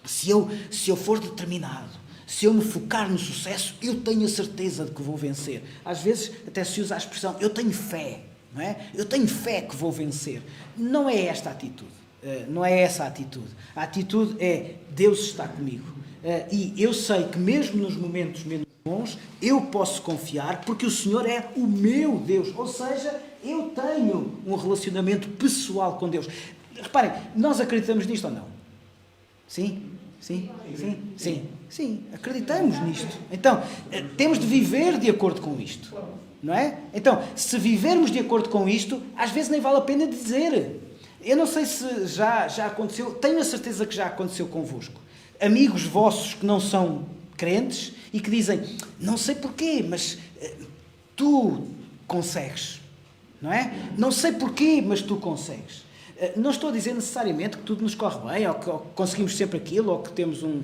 Se eu for determinado, se eu me focar no sucesso, eu tenho a certeza de que vou vencer. Às vezes até se usa a expressão, eu tenho fé, não é? Eu tenho fé que vou vencer. Não é esta a atitude, não é essa a atitude. A atitude é, Deus está comigo. E eu sei que mesmo nos momentos menos bons, eu posso confiar, porque o Senhor é o meu Deus. Ou seja, eu tenho um relacionamento pessoal com Deus. Reparem, nós acreditamos nisto ou não? Sim? Sim? Sim? Sim? Sim, acreditamos nisto. Então, temos de viver de acordo com isto. Não é? Então, se vivermos de acordo com isto, às vezes nem vale a pena dizer. Eu não sei se já aconteceu, tenho a certeza que já aconteceu convosco. Amigos vossos que não são crentes e que dizem, não sei porquê, mas tu consegues. Não é? Não sei porquê, mas tu consegues. Não estou a dizer necessariamente que tudo nos corre bem, ou que conseguimos sempre aquilo, ou que temos um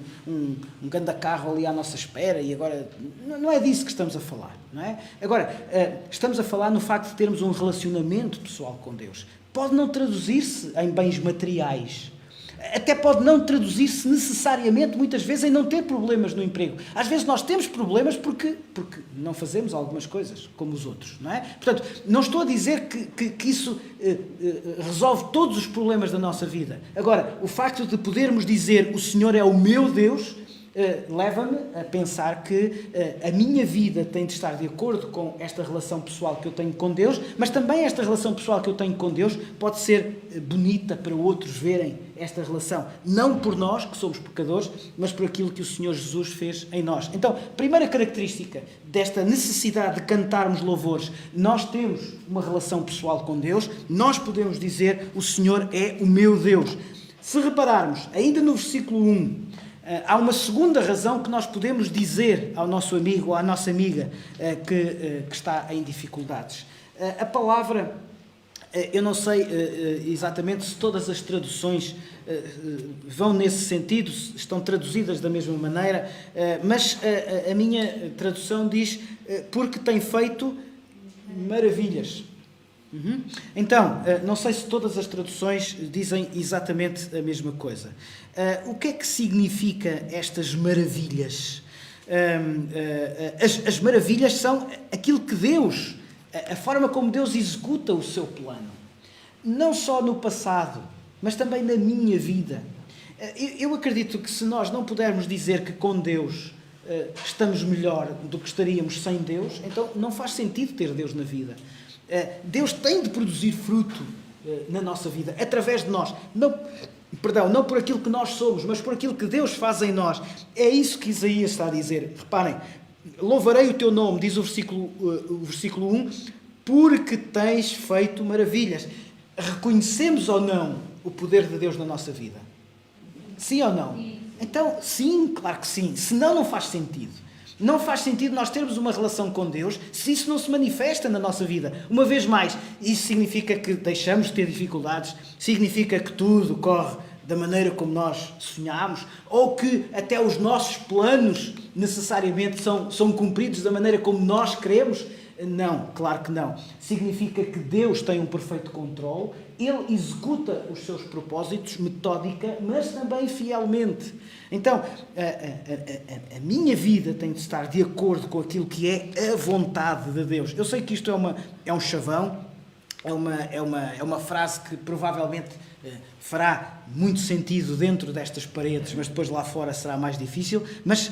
grande carro ali à nossa espera, e agora... Não é disso que estamos a falar, não é? Agora, estamos a falar no facto de termos um relacionamento pessoal com Deus. Pode não traduzir-se em bens materiais. Até pode não traduzir-se necessariamente, muitas vezes, em não ter problemas no emprego. Às vezes nós temos problemas porque não fazemos algumas coisas como os outros, não é? Portanto, não estou a dizer que isso resolve todos os problemas da nossa vida. Agora, o facto de podermos dizer o Senhor é o meu Deus, leva-me a pensar que a minha vida tem de estar de acordo com esta relação pessoal que eu tenho com Deus, mas também esta relação pessoal que eu tenho com Deus pode ser bonita para outros verem esta relação, não por nós, que somos pecadores, mas por aquilo que o Senhor Jesus fez em nós. Então, primeira característica desta necessidade de cantarmos louvores, nós temos uma relação pessoal com Deus, nós podemos dizer o Senhor é o meu Deus. Se repararmos, ainda no versículo 1, há uma segunda razão que nós podemos dizer ao nosso amigo ou à nossa amiga que está em dificuldades. A palavra, eu não sei exatamente se todas as traduções vão nesse sentido, estão traduzidas da mesma maneira, mas a minha tradução diz porque tem feito maravilhas. Então, não sei se todas as traduções dizem exatamente a mesma coisa. O que é que significa estas maravilhas? As maravilhas são aquilo que Deus, a forma como Deus executa o seu plano. Não só no passado, mas também na minha vida. Eu acredito que se nós não pudermos dizer que com Deus estamos melhor do que estaríamos sem Deus, então não faz sentido ter Deus na vida. Deus tem de produzir fruto na nossa vida, através de nós. Não por aquilo que nós somos, mas por aquilo que Deus faz em nós. É isso que Isaías está a dizer. Reparem, louvarei o teu nome, diz o versículo 1, porque tens feito maravilhas. Reconhecemos ou não o poder de Deus na nossa vida? Sim ou não? Então, sim, claro que sim. Senão não faz sentido. Não faz sentido nós termos uma relação com Deus se isso não se manifesta na nossa vida. Uma vez mais, isso significa que deixamos de ter dificuldades, significa que tudo corre da maneira como nós sonhámos, ou que até os nossos planos necessariamente são cumpridos da maneira como nós queremos. Não, claro que não. Significa que Deus tem um perfeito controle, Ele executa os seus propósitos metódica, mas também fielmente. Então, a minha vida tem de estar de acordo com aquilo que é a vontade de Deus. Eu sei que isto é um chavão, é uma frase que provavelmente fará muito sentido dentro destas paredes, mas depois lá fora será mais difícil, mas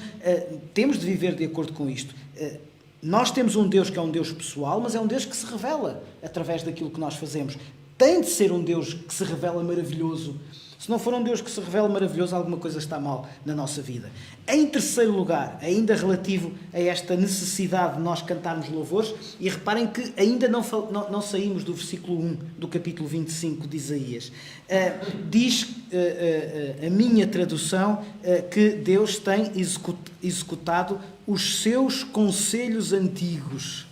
temos de viver de acordo com isto. Nós temos um Deus que é um Deus pessoal, mas é um Deus que se revela através daquilo que nós fazemos. Tem de ser um Deus que se revela maravilhoso. Se não for um Deus que se revela maravilhoso, alguma coisa está mal na nossa vida. Em terceiro lugar, ainda relativo a esta necessidade de nós cantarmos louvores, e reparem que ainda não saímos do versículo 1 do capítulo 25 de Isaías. Diz a minha tradução que Deus tem executado os seus conselhos antigos.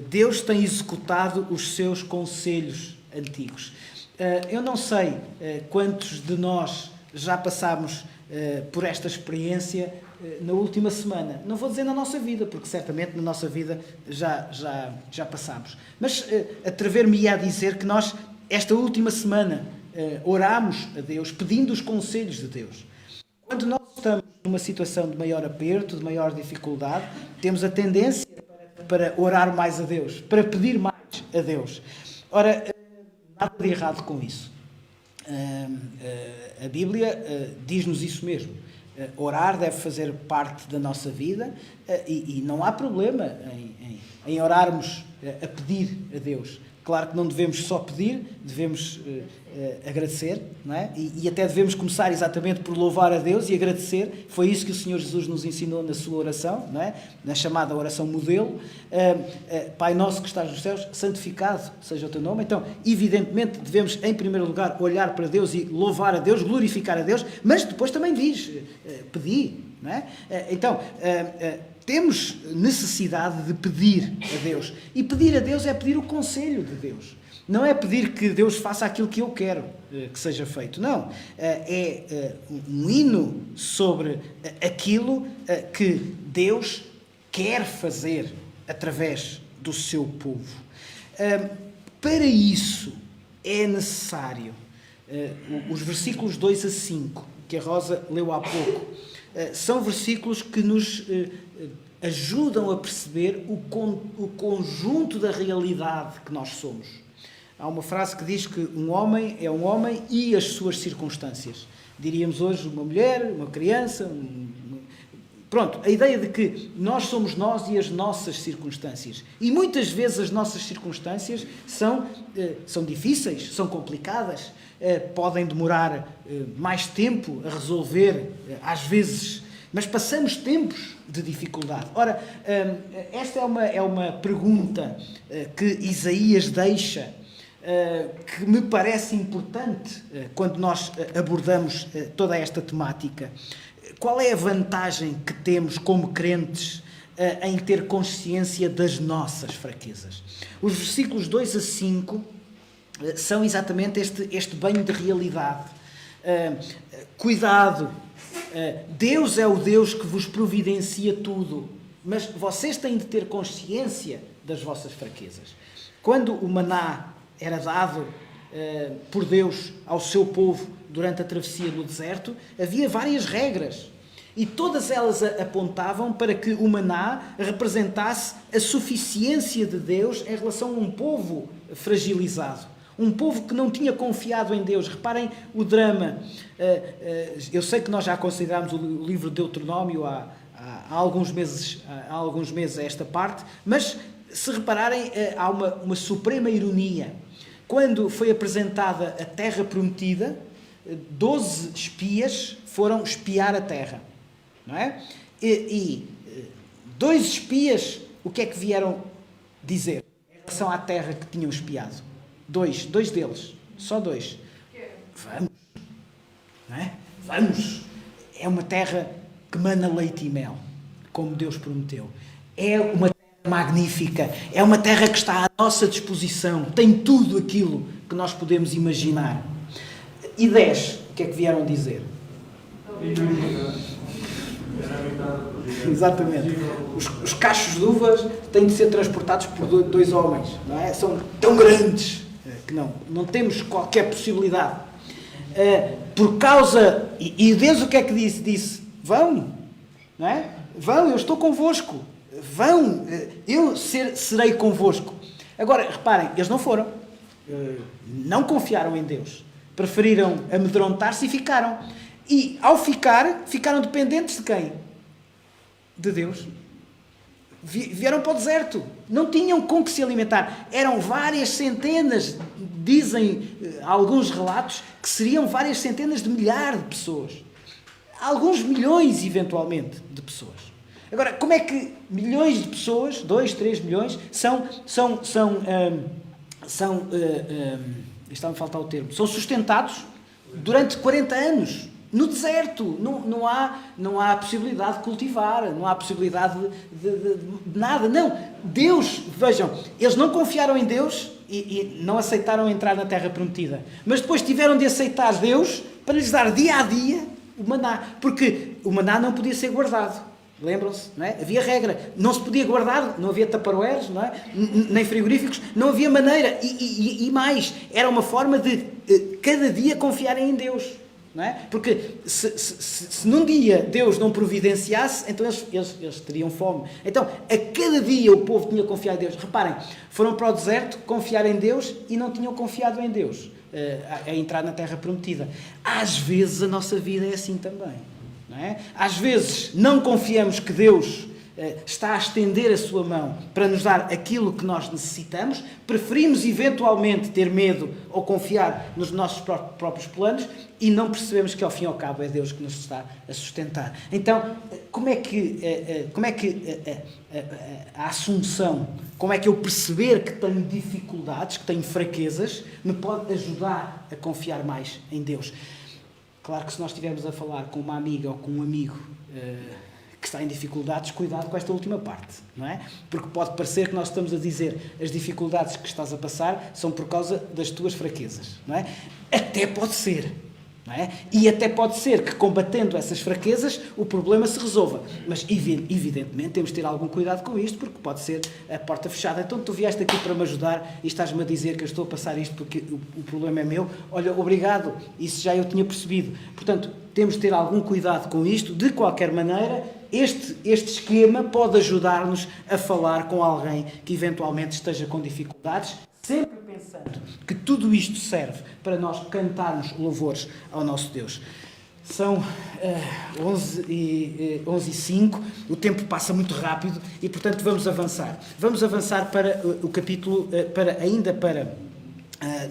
Deus tem executado os seus conselhos antigos. Eu não sei quantos de nós já passámos por esta experiência na última semana. Não vou dizer na nossa vida, porque certamente na nossa vida já passámos. Mas atrever-me-ia a dizer que nós, esta última semana, orámos a Deus, pedindo os conselhos de Deus. Quando nós estamos numa situação de maior aperto, de maior dificuldade, temos a tendência para orar mais a Deus, para pedir mais a Deus. Ora, nada de errado com isso. A Bíblia diz-nos isso mesmo. Orar deve fazer parte da nossa vida e não há problema em orarmos a pedir a Deus. Claro que não devemos só pedir, devemos agradecer, não é? E até devemos começar exatamente por louvar a Deus e agradecer. Foi isso que o Senhor Jesus nos ensinou na sua oração, não é? Na chamada oração modelo. Pai nosso que estás nos céus, santificado seja o teu nome. Então, evidentemente, devemos em primeiro lugar olhar para Deus e louvar a Deus, glorificar a Deus, mas depois também diz, pedir, não é? Então, temos necessidade de pedir a Deus. E pedir a Deus é pedir o conselho de Deus. Não é pedir que Deus faça aquilo que eu quero que seja feito. Não. É um hino sobre aquilo que Deus quer fazer através do seu povo. Para isso é necessário os versículos 2 a 5, que a Rosa leu há pouco. São versículos que nos ajudam a perceber o conjunto da realidade que nós somos. Há uma frase que diz que um homem é um homem e as suas circunstâncias. Diríamos hoje uma mulher, uma criança. Pronto, a ideia de que nós somos nós e as nossas circunstâncias. E muitas vezes as nossas circunstâncias são difíceis, são complicadas, podem demorar mais tempo a resolver, às vezes, mas passamos tempos de dificuldade. Ora, esta é uma pergunta que Isaías deixa, que me parece importante quando nós abordamos toda esta temática. Qual é a vantagem que temos como crentes em ter consciência das nossas fraquezas? Os versículos 2 a 5 são exatamente este banho de realidade. Cuidado, Deus é o Deus que vos providencia tudo, mas vocês têm de ter consciência das vossas fraquezas. Quando o maná era dado por Deus ao seu povo durante a travessia do deserto, havia várias regras e todas elas apontavam para que o maná representasse a suficiência de Deus em relação a um povo fragilizado, um povo que não tinha confiado em Deus. Reparem o drama. Eu sei que nós já considerámos o livro de Deuteronômio há alguns meses a esta parte, mas se repararem, há uma suprema ironia. Quando foi apresentada a terra prometida, 12 espias foram espiar a terra, não é? E 2 espias, o que é que vieram dizer em relação à terra que tinham espiado? 2 deles, só 2. Vamos, não é? Vamos. É uma terra que mana leite e mel, como Deus prometeu. É uma magnífica, é uma terra que está à nossa disposição, tem tudo aquilo que nós podemos imaginar. E 10, o que é que vieram dizer? Exatamente. Os cachos de uvas têm de ser transportados por 2 homens, não é? São tão grandes que não temos qualquer possibilidade. Por causa... E Deus o que é que disse? Disse, vão, não é? Vão, eu estou convosco. Vão, eu serei convosco. Agora, reparem, eles não foram. Não confiaram em Deus. Preferiram amedrontar-se e ficaram. E, ao ficaram dependentes de quem? De Deus. Vieram para o deserto. Não tinham com que se alimentar. Eram várias centenas, dizem alguns relatos, que seriam várias centenas de milhares de pessoas. Alguns milhões, eventualmente, de pessoas. Agora, como é que milhões de pessoas, 2, 3 milhões, está-me a faltar o termo, são sustentados durante 40 anos no deserto? Não há possibilidade de cultivar, não há possibilidade de nada. Não, Deus, vejam, eles não confiaram em Deus e não aceitaram entrar na terra prometida, mas depois tiveram de aceitar Deus para lhes dar dia a dia o maná, porque o maná não podia ser guardado. Lembram-se? Não é? Havia regra. Não se podia guardar, não havia tupperwares, não é? Nem frigoríficos, não havia maneira. E mais, era uma forma de cada dia confiarem em Deus. Não é? Porque se num dia Deus não providenciasse, então eles teriam fome. Então, a cada dia o povo tinha confiado em Deus. Reparem, foram para o deserto confiar em Deus e não tinham confiado em Deus a entrar na terra prometida. Às vezes a nossa vida é assim também. Não é? Às vezes não confiamos que Deus está a estender a sua mão para nos dar aquilo que nós necessitamos, preferimos eventualmente ter medo ou confiar nos nossos próprios planos e não percebemos que ao fim e ao cabo é Deus que nos está a sustentar. Então, como é que a assunção, como é que eu perceber que tenho dificuldades, que tenho fraquezas, me pode ajudar a confiar mais em Deus? Claro que se nós estivermos a falar com uma amiga ou com um amigo que está em dificuldades, cuidado com esta última parte, não é? Porque pode parecer que nós estamos a dizer as dificuldades que estás a passar são por causa das tuas fraquezas, não é? Até pode ser, não é? E até pode ser que combatendo essas fraquezas o problema se resolva, mas evidentemente temos de ter algum cuidado com isto porque pode ser a porta fechada. Então tu vieste aqui para me ajudar e estás-me a dizer que eu estou a passar isto porque o problema é meu. Olha, obrigado, isso já eu tinha percebido. Portanto, temos de ter algum cuidado com isto. De qualquer maneira, este esquema pode ajudar-nos a falar com alguém que eventualmente esteja com dificuldades, sempre pensando que tudo isto serve para nós cantarmos louvores ao nosso Deus. São 11h05, o tempo passa muito rápido e, portanto, vamos avançar. Vamos avançar para o capítulo,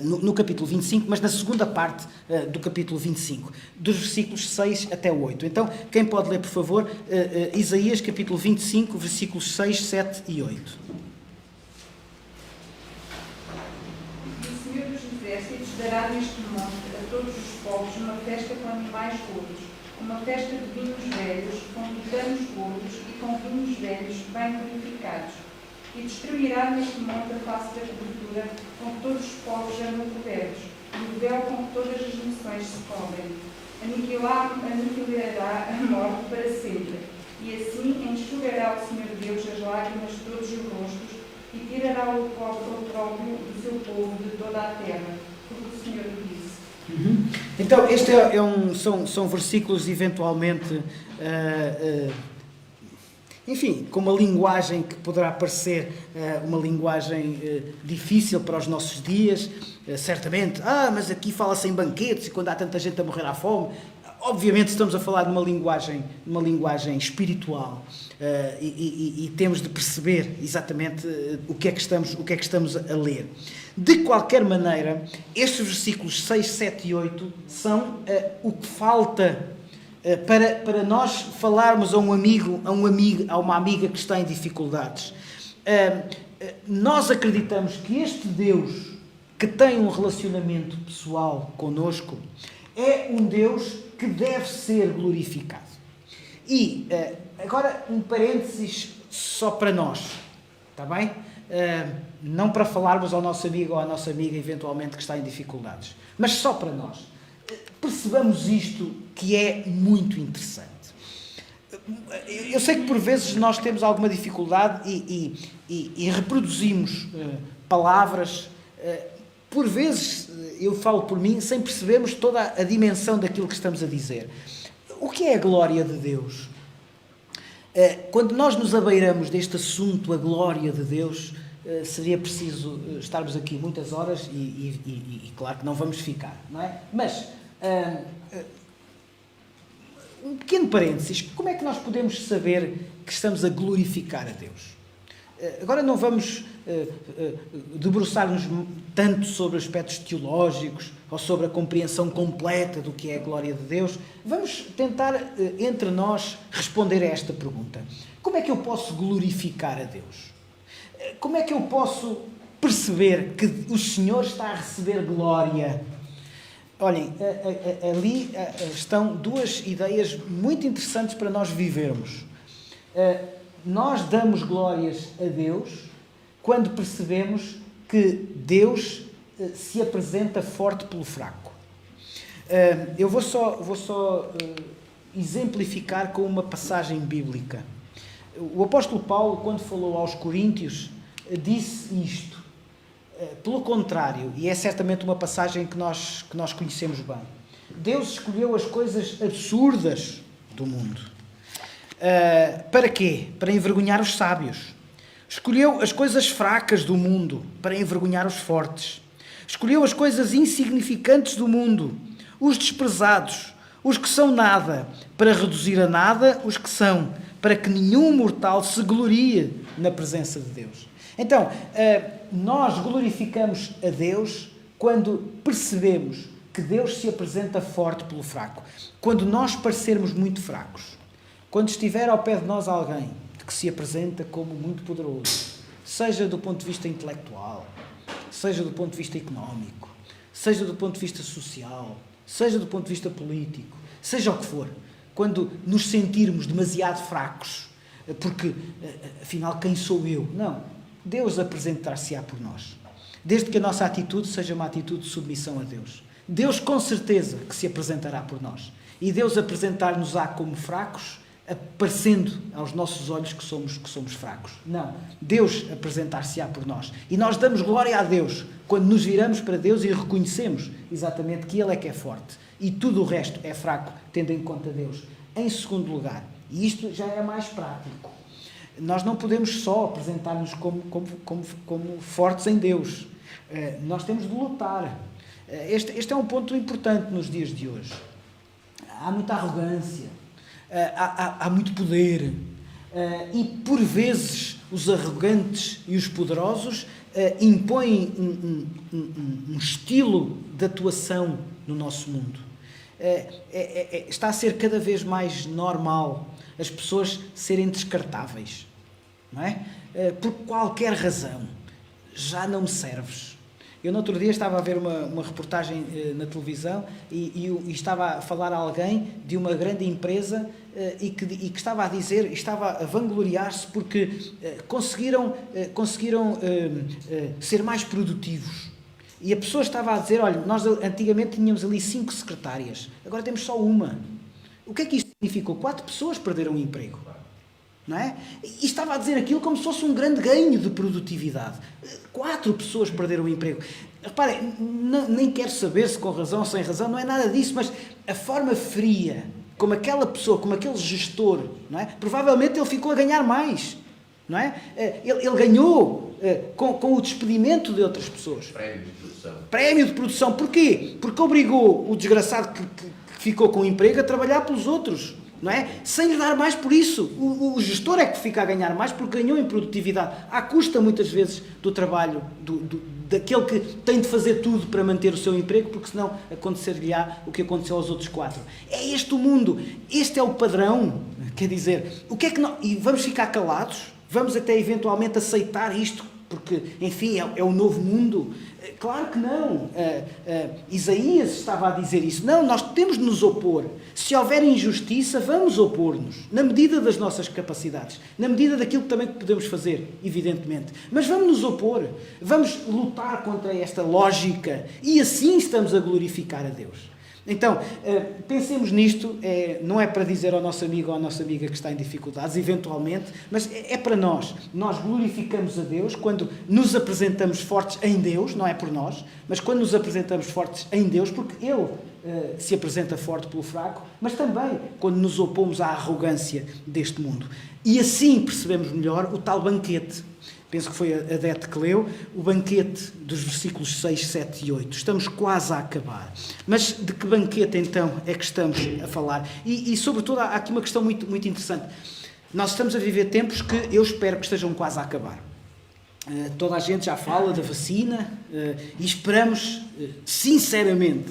no capítulo 25, mas na segunda parte do capítulo 25, dos versículos 6 até 8. Então, quem pode ler, por favor, Isaías, capítulo 25, versículos 6, 7 e 8. O Senhor dos Exércitos dará neste monte a todos os povos uma festa com animais gordos, uma festa de vinhos velhos, com tutanos gordos e com vinhos velhos bem purificados. E destruirá neste monte a face da cobertura com que todos os povos andam cobertos, e o véu com que todas as nações se cobrem. Aniquilará a morte para sempre, e assim enxugará o Senhor Deus as lágrimas de todos os rostos, e tirará o opróbrio do seu povo de toda a terra, porque o Senhor o disse. Então, este são versículos eventualmente... enfim, com uma linguagem que poderá parecer uma linguagem difícil para os nossos dias, certamente, mas aqui fala-se em banquetes e quando há tanta gente a morrer à fome. Obviamente estamos a falar de uma linguagem espiritual e temos de perceber exatamente o que é que estamos a ler. De qualquer maneira, estes versículos 6, 7 e 8 são o que falta para nós falarmos a uma amiga que está em dificuldades. Nós acreditamos que este Deus, que tem um relacionamento pessoal connosco, é um Deus que deve ser glorificado. E, agora, um parênteses só para nós, está bem? Não para falarmos ao nosso amigo ou à nossa amiga, eventualmente, que está em dificuldades, mas só para nós. Percebamos isto que é muito interessante. Eu sei que por vezes nós temos alguma dificuldade e reproduzimos palavras, por vezes, eu falo por mim, sem percebermos toda a dimensão daquilo que estamos a dizer. O que é a glória de Deus? Quando nós nos abeiramos deste assunto, a glória de Deus, seria preciso estarmos aqui muitas horas e claro que não vamos ficar, não é? Mas, um pequeno parênteses, como é que nós podemos saber que estamos a glorificar a Deus? Agora não vamos debruçar-nos tanto sobre aspectos teológicos ou sobre a compreensão completa do que é a glória de Deus. Vamos tentar, entre nós, responder a esta pergunta. Como é que eu posso glorificar a Deus? Como é que eu posso perceber que o Senhor está a receber glória? Olhem, ali estão duas ideias muito interessantes para nós vivermos. Nós damos glórias a Deus quando percebemos que Deus se apresenta forte pelo fraco. Eu vou só exemplificar com uma passagem bíblica. O apóstolo Paulo, quando falou aos Coríntios, disse isto. Pelo contrário, e é certamente uma passagem que nós conhecemos bem, Deus escolheu as coisas absurdas do mundo. Para quê? Para envergonhar os sábios. Escolheu as coisas fracas do mundo para envergonhar os fortes. Escolheu as coisas insignificantes do mundo, os desprezados, os que são nada, para reduzir a nada os que são, para que nenhum mortal se glorie na presença de Deus. Então, nós glorificamos a Deus quando percebemos que Deus se apresenta forte pelo fraco. Quando nós parecermos muito fracos, quando estiver ao pé de nós alguém que se apresenta como muito poderoso, seja do ponto de vista intelectual, seja do ponto de vista económico, seja do ponto de vista social, seja do ponto de vista político, seja o que for, quando nos sentirmos demasiado fracos, porque, afinal, quem sou eu? Não, Deus apresentar-se-á por nós. Desde que a nossa atitude seja uma atitude de submissão a Deus. Deus, com certeza, que se apresentará por nós. E Deus apresentar-nos-á como fracos, parecendo aos nossos olhos que somos fracos. Não. Deus apresentar-se-á por nós. E nós damos glória a Deus quando nos viramos para Deus e reconhecemos exatamente que Ele é que é forte. E tudo o resto é fraco, tendo em conta Deus. Em segundo lugar, e isto já é mais prático, nós não podemos só apresentar-nos como fortes em Deus. Nós temos de lutar. Este é um ponto importante nos dias de hoje. Há muita arrogância. Há muito poder e por vezes os arrogantes e os poderosos impõem um estilo de atuação no nosso mundo. Está a ser cada vez mais normal as pessoas serem descartáveis, não é? Por qualquer razão. Já não me serves. Eu, no outro dia, estava a ver uma reportagem na televisão e estava a falar a alguém de uma grande empresa e que estava a dizer, estava a vangloriar-se porque conseguiram ser mais produtivos. E a pessoa estava a dizer, olha, nós antigamente tínhamos ali 5 secretárias, agora temos só uma. O que é que isto significou? 4 pessoas perderam o emprego. Não é? E estava a dizer aquilo como se fosse um grande ganho de produtividade. 4 pessoas perderam o emprego. Reparem, nem quero saber se com razão ou sem razão, não é nada disso, mas a forma fria, como aquela pessoa, como aquele gestor, não é? Provavelmente ele ficou a ganhar mais. Não é? Ele ganhou com o despedimento de outras pessoas. Prémio de produção. Prémio de produção. Porquê? Porque obrigou o desgraçado que ficou com o emprego a trabalhar pelos outros. Não é? Sem lhe dar mais por isso. O gestor é que fica a ganhar mais porque ganhou em produtividade, à custa muitas vezes do trabalho daquele que tem de fazer tudo para manter o seu emprego, porque senão acontecer-lhe-á o que aconteceu aos outros 4. É este o mundo, este é o padrão. Quer dizer, o que é que nós... E vamos ficar calados? Vamos até eventualmente aceitar isto porque, enfim, é o novo mundo? Claro que não. Isaías estava a dizer isso. Não, nós temos de nos opor. Se houver injustiça, vamos opor-nos, na medida das nossas capacidades, na medida daquilo que também podemos fazer, evidentemente. Mas vamos nos opor, vamos lutar contra esta lógica e assim estamos a glorificar a Deus. Então, pensemos nisto, não é para dizer ao nosso amigo ou à nossa amiga que está em dificuldades, eventualmente, mas é para nós. Nós glorificamos a Deus quando nos apresentamos fortes em Deus, não é por nós, mas quando nos apresentamos fortes em Deus, porque Ele se apresenta forte pelo fraco, mas também quando nos opomos à arrogância deste mundo. E assim percebemos melhor o tal banquete. Penso que foi a Adete que leu, o banquete dos versículos 6, 7 e 8. Estamos quase a acabar. Mas de que banquete, então, é que estamos a falar? E sobretudo, há aqui uma questão muito, muito interessante. Nós estamos a viver tempos que eu espero que estejam quase a acabar. Toda a gente já fala da vacina e esperamos, sinceramente,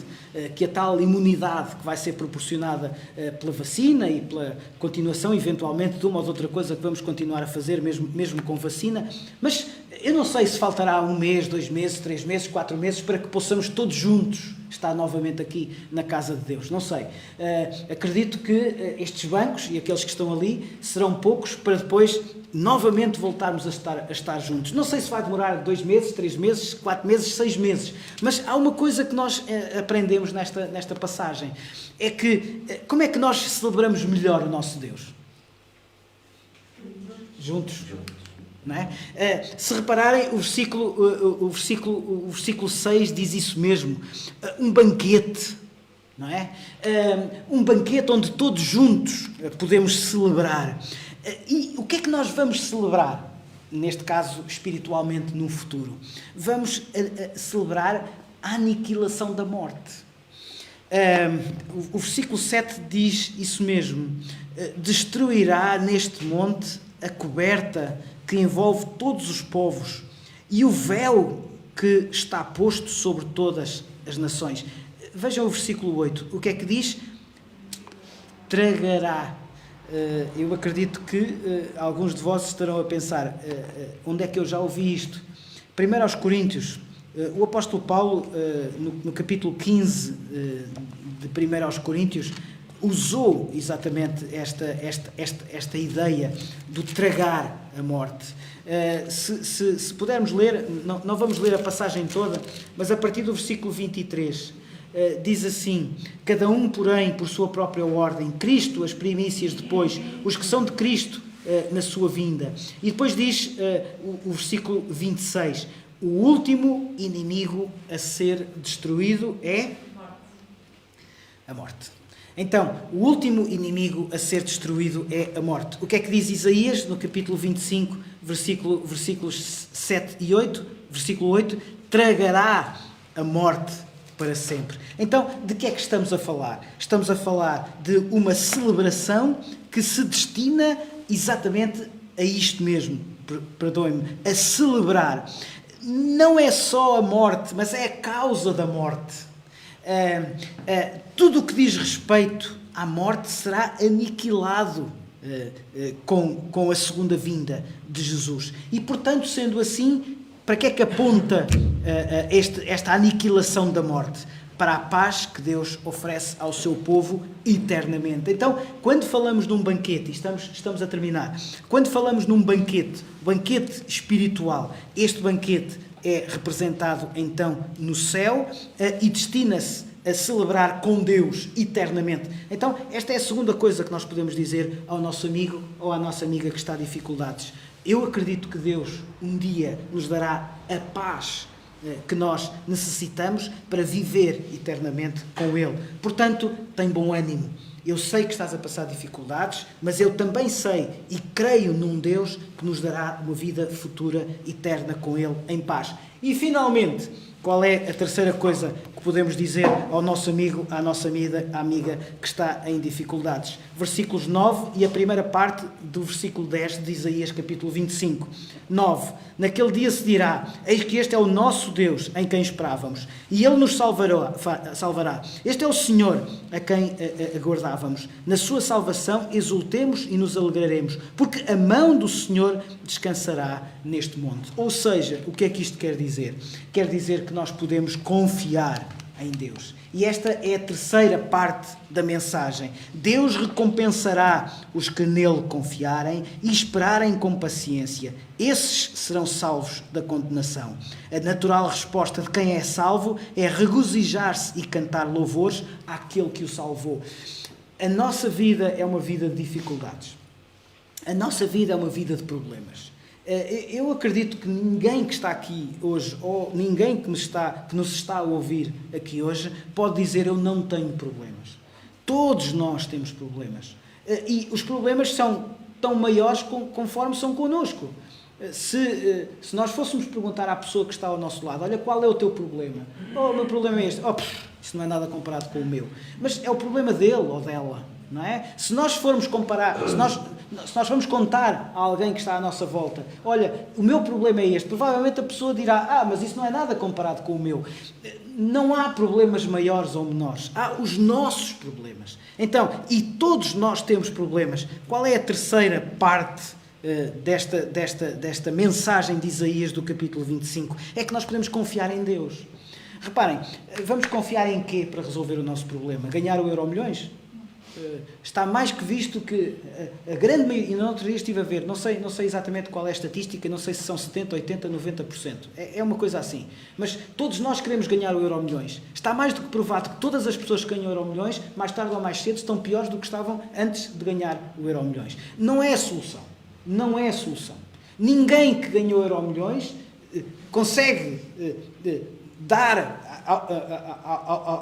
que a tal imunidade que vai ser proporcionada pela vacina e pela continuação, eventualmente, de uma ou de outra coisa que vamos continuar a fazer, mesmo com vacina, mas Eu não sei se faltará 1 mês, 2 meses, 3 meses, 4 meses para que possamos todos juntos estar novamente aqui na casa de Deus. Não sei. Acredito que estes bancos e aqueles que estão ali serão poucos para depois novamente voltarmos a estar juntos. Não sei se vai demorar 2 meses, 3 meses, 4 meses, 6 meses. Mas há uma coisa que nós aprendemos nesta passagem. É que como é que nós celebramos melhor o nosso Deus? Juntos. Não é? Se repararem, o versículo 6 diz isso mesmo. Um banquete. Não é? Um banquete onde todos juntos podemos celebrar. E o que é que nós vamos celebrar? Neste caso, espiritualmente, no futuro. Vamos celebrar a aniquilação da morte. O versículo 7 diz isso mesmo. Destruirá neste monte a coberta que envolve todos os povos e o véu que está posto sobre todas as nações. Vejam o versículo 8. O que é que diz? Tragará. Eu acredito que alguns de vós estarão a pensar onde é que eu já ouvi isto. 1 aos Coríntios, o apóstolo Paulo, no capítulo 15 de 1 aos Coríntios, usou exatamente esta ideia do tragar a morte. Se pudermos ler, não vamos ler a passagem toda, mas a partir do versículo 23, diz assim: cada um, porém, por sua própria ordem, Cristo as primícias depois, os que são de Cristo na sua vinda. E depois diz o versículo 26, o último inimigo a ser destruído é a morte. Então, o último inimigo a ser destruído é a morte. O que é que diz Isaías no capítulo 25, versículos 7 e 8? Versículo 8, tragará a morte para sempre. Então, de que é que estamos a falar? Estamos a falar de uma celebração que se destina exatamente a isto mesmo. Perdoem-me, a celebrar. Não é só a morte, mas é a causa da morte. Tudo o que diz respeito à morte será aniquilado com a segunda vinda de Jesus. E, portanto, sendo assim, para que é que aponta esta aniquilação da morte? Para a paz que Deus oferece ao seu povo eternamente. Então, quando falamos num banquete, estamos a terminar, quando falamos num banquete espiritual, este banquete é representado então no céu e destina-se a celebrar com Deus eternamente. Então, esta é a segunda coisa que nós podemos dizer ao nosso amigo ou à nossa amiga que está em dificuldades. Eu acredito que Deus um dia nos dará a paz que nós necessitamos para viver eternamente com Ele. Portanto, tem bom ânimo. Eu sei que estás a passar dificuldades, mas eu também sei e creio num Deus que nos dará uma vida futura eterna com Ele em paz. E, finalmente, qual é a terceira coisa que podemos dizer ao nosso amigo, à nossa amiga que está em dificuldades? Versículos 9 e a primeira parte do versículo 10 de Isaías, capítulo 25. 9. Naquele dia se dirá: eis que este é o nosso Deus em quem esperávamos, e Ele nos salvará. Este é o Senhor a quem aguardávamos. Na sua salvação exultemos e nos alegraremos, porque a mão do Senhor descansará neste monte. Ou seja, o que é que isto quer dizer? Quer dizer que nós podemos confiar em Deus. E esta é a terceira parte da mensagem. Deus recompensará os que nele confiarem e esperarem com paciência. Esses serão salvos da condenação. A natural resposta de quem é salvo é regozijar-se e cantar louvores àquele que o salvou. A nossa vida é uma vida de dificuldades. A nossa vida é uma vida de problemas. Eu acredito que ninguém que está aqui hoje, ou ninguém que nos está a ouvir aqui hoje, pode dizer: eu não tenho problemas. Todos nós temos problemas. E os problemas são tão maiores conforme são connosco. Se nós fôssemos perguntar à pessoa que está ao nosso lado: olha, qual é o teu problema? Oh, o meu problema é este. Oh, isso não é nada comparado com o meu. Mas é o problema dele ou dela, não é? Se nós formos comparar, se nós vamos contar a alguém que está à nossa volta: olha, o meu problema é este, provavelmente a pessoa dirá: mas isso não é nada comparado com o meu. Não há problemas maiores ou menores, há os nossos problemas. Então, e todos nós temos problemas. Qual é a terceira parte desta mensagem de Isaías do capítulo 25 é que nós podemos confiar em Deus. Reparem, vamos confiar em quê para resolver o nosso problema? Ganhar o Euromilhões? Está mais que visto que a grande maioria, e no outro dia estive a ver, não sei exatamente qual é a estatística, não sei se são 70%, 80%, 90%, é uma coisa assim, mas todos nós queremos ganhar o Euromilhões. Está mais do que provado que todas as pessoas que ganham o Euromilhões, mais tarde ou mais cedo, estão piores do que estavam antes de ganhar o Euromilhões. Não é a solução. Não é a solução. Ninguém que ganhou Euromilhões consegue dar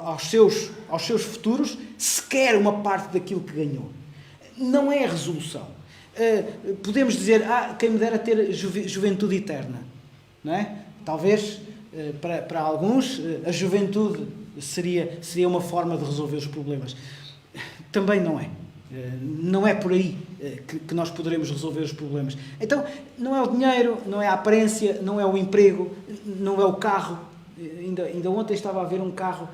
aos seus futuros sequer uma parte daquilo que ganhou. Não é a resolução. Podemos dizer, quem me dera ter juventude eterna, não é? Talvez para alguns a juventude seria uma forma de resolver os problemas. Também não é. Não é por aí que nós poderemos resolver os problemas. Então, não é o dinheiro, não é a aparência, não é o emprego, não é o carro. Ainda ontem estava a ver um carro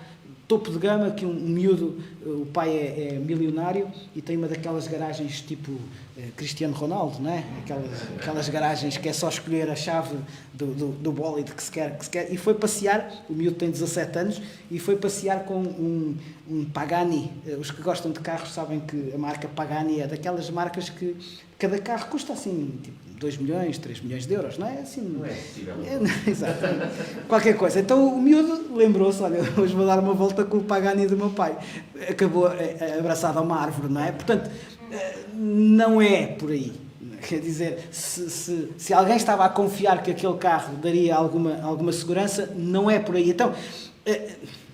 topo de gama que um miúdo, o pai é milionário e tem uma daquelas garagens tipo Cristiano Ronaldo, não é? Aquelas garagens que é só escolher a chave do bólido que se quer, e foi passear, o miúdo tem 17 anos, e foi passear com um Pagani. Os que gostam de carros sabem que a marca Pagani é daquelas marcas que cada carro custa assim, tipo 2 milhões, 3 milhões de euros, não é? Assim, Não é possível. Exatamente. Qualquer coisa. Então o miúdo lembrou-se, olha, hoje vou dar uma volta com o Pagani do meu pai. Acabou abraçado a uma árvore, não é? Portanto, não é por aí. Quer dizer, se alguém estava a confiar que aquele carro daria alguma segurança, não é por aí. Então,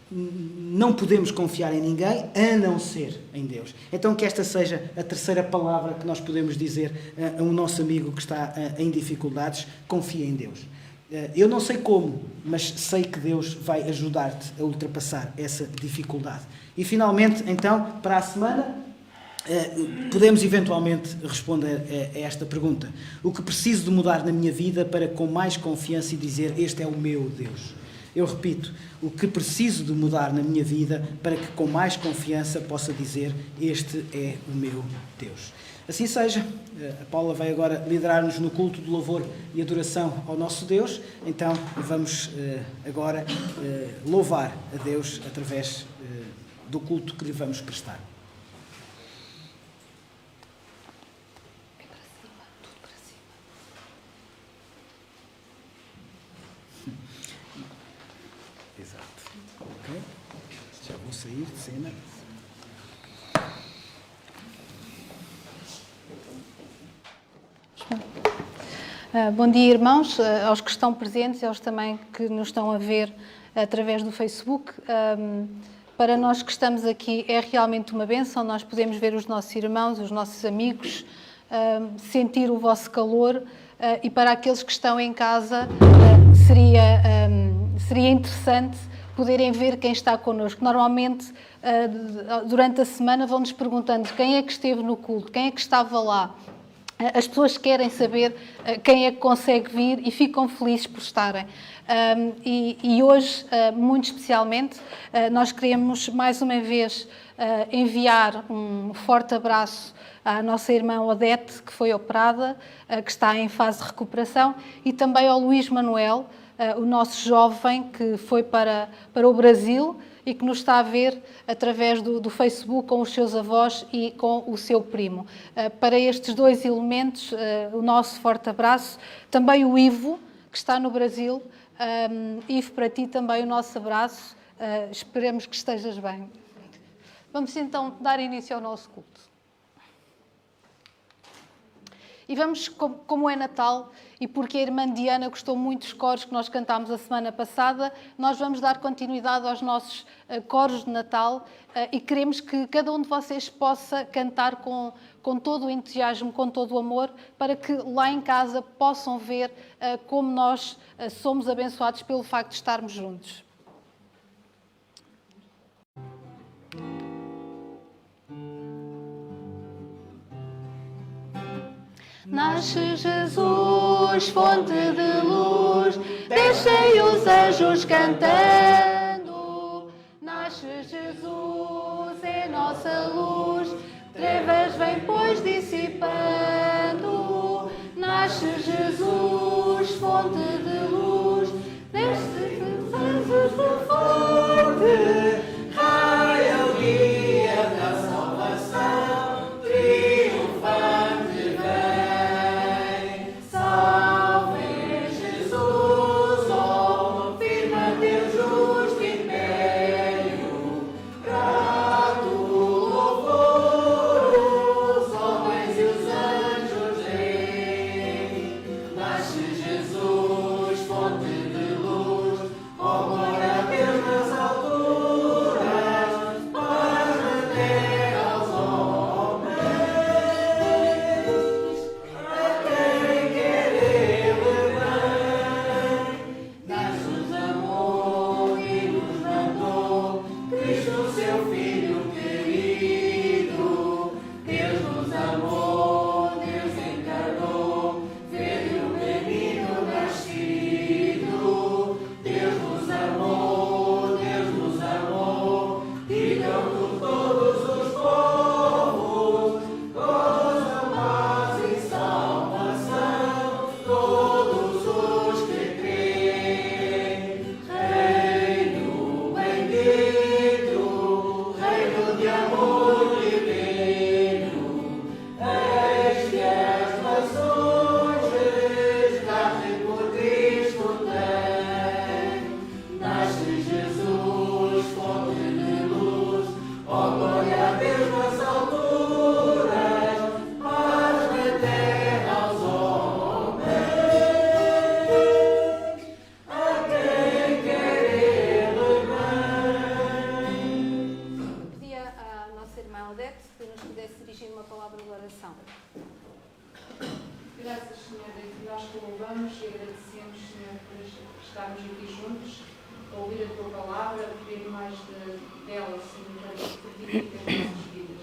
não podemos confiar em ninguém a não ser em Deus. Então que esta seja a terceira palavra que nós podemos dizer a um nosso amigo que está em dificuldades: confia em Deus. Eu não sei como, mas sei que Deus vai ajudar-te a ultrapassar essa dificuldade. E finalmente, então, para a semana, podemos eventualmente responder a esta pergunta: o que preciso de mudar na minha vida para com mais confiança e dizer, este é o meu Deus? Eu repito, o que preciso de mudar na minha vida para que com mais confiança possa dizer, este é o meu Deus. Assim seja. A Paula vai agora liderar-nos no culto de louvor e adoração ao nosso Deus. Então vamos agora louvar a Deus através do culto que lhe vamos prestar. Já vou sair de cena. Bom dia, irmãos, aos que estão presentes e aos também que nos estão a ver através do Facebook. Para nós que estamos aqui é realmente uma bênção, nós podemos ver os nossos irmãos, os nossos amigos, sentir o vosso calor, e para aqueles que estão em casa seria interessante poderem ver quem está connosco. Normalmente, durante a semana, vão-nos perguntando quem é que esteve no culto, quem é que estava lá. As pessoas querem saber quem é que consegue vir e ficam felizes por estarem. E hoje, muito especialmente, nós queremos mais uma vez enviar um forte abraço à nossa irmã Odete, que foi operada, que está em fase de recuperação, e também ao Luís Manuel, o nosso jovem que foi para o Brasil e que nos está a ver através do Facebook com os seus avós e com o seu primo. Para estes dois elementos, o nosso forte abraço. Também o Ivo, que está no Brasil. Ivo, para ti também o nosso abraço. Esperemos que estejas bem. Vamos então dar início ao nosso culto. E vamos, como é Natal, e porque a irmã Diana gostou muito dos coros que nós cantámos a semana passada, nós vamos dar continuidade aos nossos coros de Natal, e queremos que cada um de vocês possa cantar com todo o entusiasmo, com todo o amor, para que lá em casa possam ver como nós somos abençoados pelo facto de estarmos juntos. Nasce Jesus, fonte de luz, deixem os anjos cantando. Nasce Jesus, é nossa luz, trevas vem pois dissipando. Nasce Jesus, fonte de luz, neste anjos de fonte, raia o dia da salvação, triunfante vem. Salve Jesus, oh, firma teu justo império, grato louvor, os homens e os anjos rei. Nasce Jesus, fonte de luz, oh, glória a Deus nas alturas, paz na terra aos homens, a quem quer Ele bem. Deus nos amou e nos mandou Cristo, seu Filho querido. Deus nos amou, Deus encarnou, veio o menino nascido. Deus nos amou, digam por todos os povos, gozam paz e salvação, todos os que creem. Reino bendito, reino de amor divino, eis que as nações resgate por Cristo tem. Nasce Jesus, fonte de luz, ó, glória a Deus nas alturas, paz na terra aos homens, a quem quer Ele bem. Pedia à nossa irmã Odete que nos pudesse dirigir uma palavra de oração. Graças, Senhor, que nós te louvamos e agradecemos, Senhor, por estarmos aqui juntos, a ouvir a tua palavra, a pedir mais dela, Senhor, para que fortifique as nossas vidas.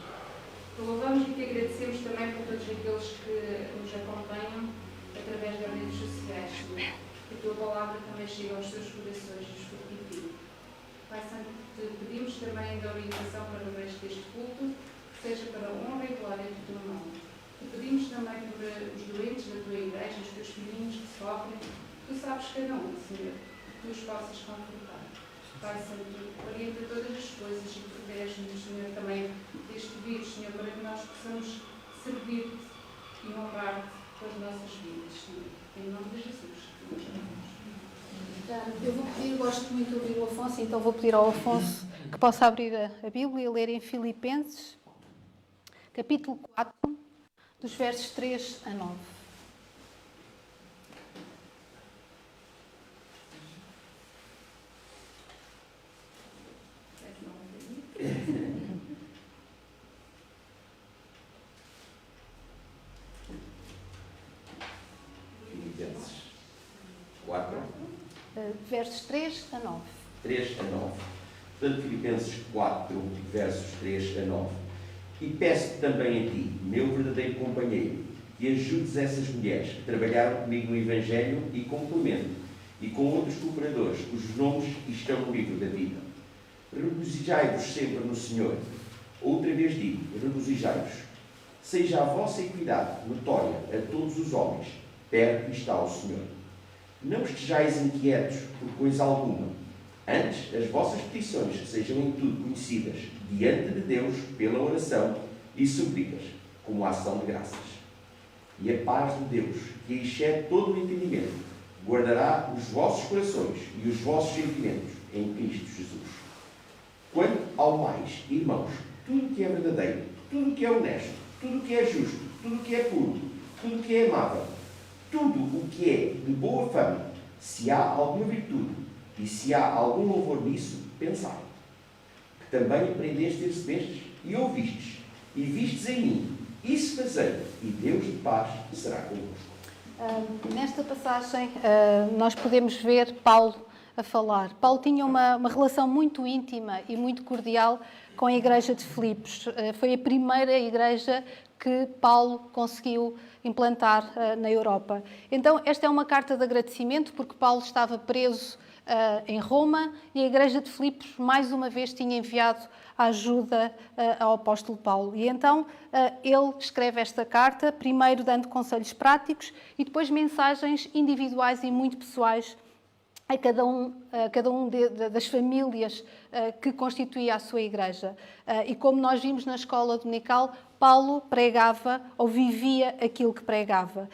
Te louvamos e te agradecemos também por todos aqueles que nos acompanham através das redes sociais, Senhor. Que a tua palavra também chegue aos seus corações e os fortifique. Pai Santo, te pedimos também da orientação para o resto deste culto, que seja para a honra e glória do teu nome. Te pedimos também por os doentes da tua igreja, os teus filhinhos que sofrem. Tu sabes cada um, Senhor, que tu os possas confortar. Pai Santo, orienta todas as coisas e protege-nos, Senhor, também deste vírus, Senhor, para que nós possamos servir-te e honrar-te com as nossas vidas, Senhor. Em nome de Jesus. Eu vou pedir, gosto muito de ouvir o Afonso, então vou pedir ao Afonso que possa abrir a Bíblia e ler em Filipenses, capítulo 4, dos versos 3 a 9. Filipenses 4, Versos 3 a 9. 3 a 9. Portanto, Filipenses 4, versos 3 a 9. E peço também a ti, meu verdadeiro companheiro, que ajudes essas mulheres que trabalharam comigo no Evangelho e com Clemente, e com outros cooperadores, cujos nomes estão no livro da vida. Regozijai-vos sempre no Senhor. Outra vez digo, regozijai-vos. Seja a vossa equidade notória a todos os homens, perto está o Senhor. Não estejais inquietos por coisa alguma. Antes, as vossas petições sejam em tudo conhecidas diante de Deus pela oração e súplicas, como ação de graças. E a paz de Deus, que excede todo o entendimento, guardará os vossos corações e os vossos sentimentos em Cristo Jesus. Quanto ao mais, irmãos, tudo o que é verdadeiro, tudo o que é honesto, tudo o que é justo, tudo o que é puro, tudo o que é amável, tudo o que é de boa fama, se há alguma virtude e se há algum louvor nisso, pensai. Que também aprendeste e recebestes e ouvistes e vistes em mim. Isso fazei, e Deus de paz será convosco. Nesta passagem, nós podemos ver Paulo a falar. Paulo tinha uma relação muito íntima e muito cordial com a igreja de Filipos. Foi a primeira igreja que Paulo conseguiu implantar na Europa. Então, esta é uma carta de agradecimento, porque Paulo estava preso em Roma, e a Igreja de Filipos, mais uma vez, tinha enviado a ajuda ao apóstolo Paulo. E então ele escreve esta carta, primeiro dando conselhos práticos e depois mensagens individuais e muito pessoais a cada um das famílias que constituía a sua igreja. E como nós vimos na escola dominical, Paulo pregava ou vivia aquilo que pregava.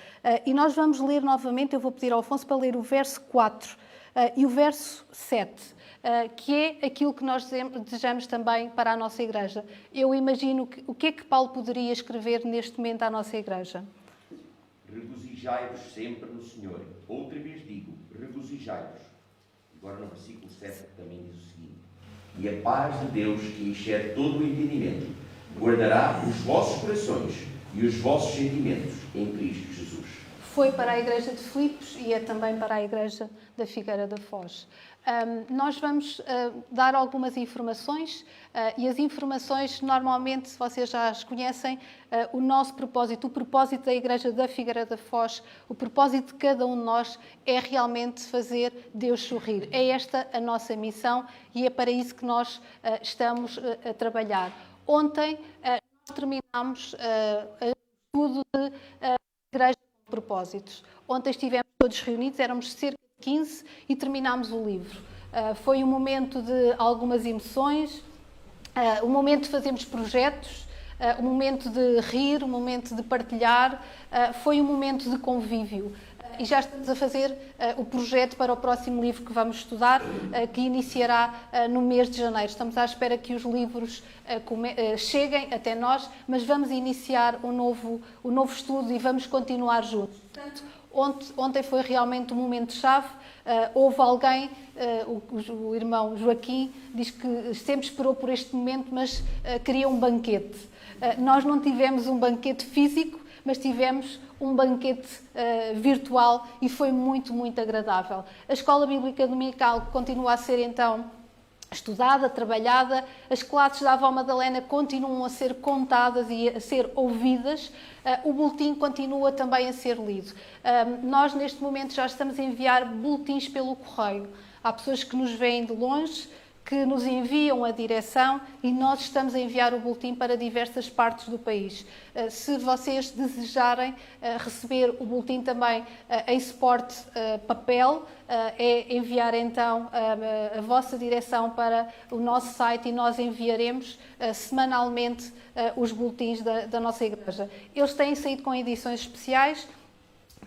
E nós vamos ler novamente, eu vou pedir ao Afonso para ler o verso 4 e o verso 7, que é aquilo que nós desejamos também para a nossa igreja. Eu imagino o que é que Paulo poderia escrever neste momento à nossa igreja. Regozijai-vos sempre no Senhor. Outra vez digo, regozijai-vos. Agora no versículo 7 também diz o seguinte: e a paz de Deus, que excede todo o entendimento, guardará os vossos corações e os vossos sentimentos em Cristo Jesus. Foi para a igreja de Filipos e é também para a igreja da Figueira da Foz. Nós vamos dar algumas informações e as informações, normalmente, vocês já as conhecem, o nosso propósito, o propósito da igreja da Figueira da Foz, o propósito de cada um de nós é realmente fazer Deus sorrir. É esta a nossa missão e é para isso que nós estamos a trabalhar. Ontem nós terminámos o estudo de igreja com propósitos. Ontem estivemos todos reunidos, éramos cerca de 15 e terminámos o livro. Foi um momento de algumas emoções, um momento de fazermos projetos, um momento de rir, um momento de partilhar, foi um momento de convívio. E já estamos a fazer o projeto para o próximo livro que vamos estudar, que iniciará no mês de janeiro. Estamos à espera que os livros cheguem até nós, mas vamos iniciar o novo estudo e vamos continuar juntos. Portanto, ontem foi realmente um momento-chave. Houve alguém, o irmão Joaquim, diz que sempre esperou por este momento, mas queria um banquete. Nós não tivemos um banquete físico, mas tivemos um banquete virtual e foi muito, muito agradável. A Escola Bíblica Dominical continua a ser, então, estudada, trabalhada, as classes da Avó Madalena continuam a ser contadas e a ser ouvidas, o boletim continua também a ser lido. Nós, neste momento, já estamos a enviar boletins pelo correio. Há pessoas que nos veem de longe, que nos enviam a direção e nós estamos a enviar o boletim para diversas partes do país. Se vocês desejarem receber o boletim também em suporte papel, é enviar então a vossa direção para o nosso site e nós enviaremos semanalmente os boletins da nossa igreja. Eles têm saído com edições especiais.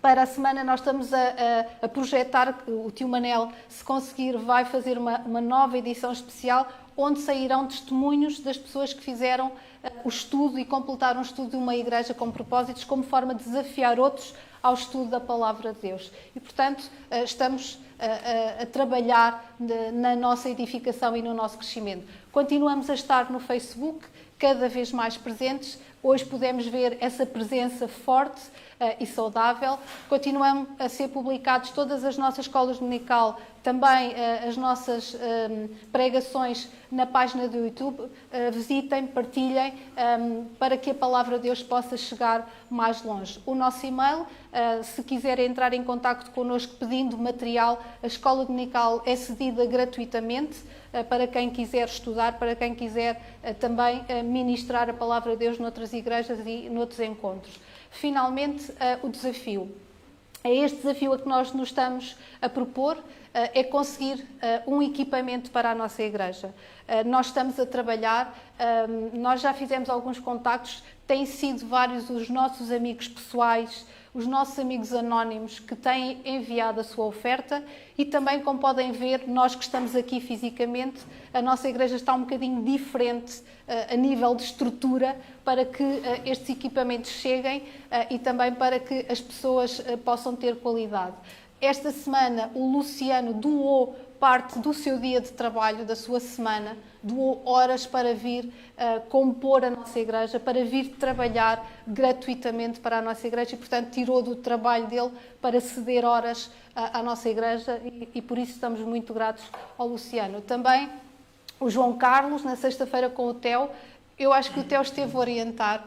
Para a semana nós estamos a projetar, o tio Manel, se conseguir, vai fazer uma nova edição especial, onde sairão testemunhos das pessoas que fizeram o estudo e completaram o estudo de uma igreja com propósitos, como forma de desafiar outros ao estudo da Palavra de Deus. E, portanto, estamos a trabalhar na nossa edificação e no nosso crescimento. Continuamos a estar no Facebook, cada vez mais presentes. Hoje podemos ver essa presença forte e saudável. Continuam a ser publicados todas as nossas escolas dominical, também as nossas pregações na página do YouTube. Visitem, partilhem, para que a Palavra de Deus possa chegar mais longe. O nosso e-mail, se quiserem entrar em contacto connosco pedindo material, a escola dominical é cedida gratuitamente para quem quiser estudar, para quem quiser também ministrar a Palavra de Deus noutras igrejas e noutros encontros. Finalmente, o desafio. É este desafio a que nós nos estamos a propor, é conseguir um equipamento para a nossa igreja. Nós estamos a trabalhar, nós já fizemos alguns contactos, têm sido vários os nossos amigos pessoais, os nossos amigos anónimos que têm enviado a sua oferta e também, como podem ver, nós que estamos aqui fisicamente, a nossa igreja está um bocadinho diferente a nível de estrutura para que estes equipamentos cheguem e também para que as pessoas possam ter qualidade. Esta semana o Luciano doou parte do seu dia de trabalho, da sua semana, doou horas para vir compor a nossa igreja, para vir trabalhar gratuitamente para a nossa igreja e, portanto, tirou do trabalho dele para ceder horas à nossa igreja e por isso estamos muito gratos ao Luciano. Também o João Carlos, na sexta-feira com o Theo, Eu acho que o Theo esteve a orientar,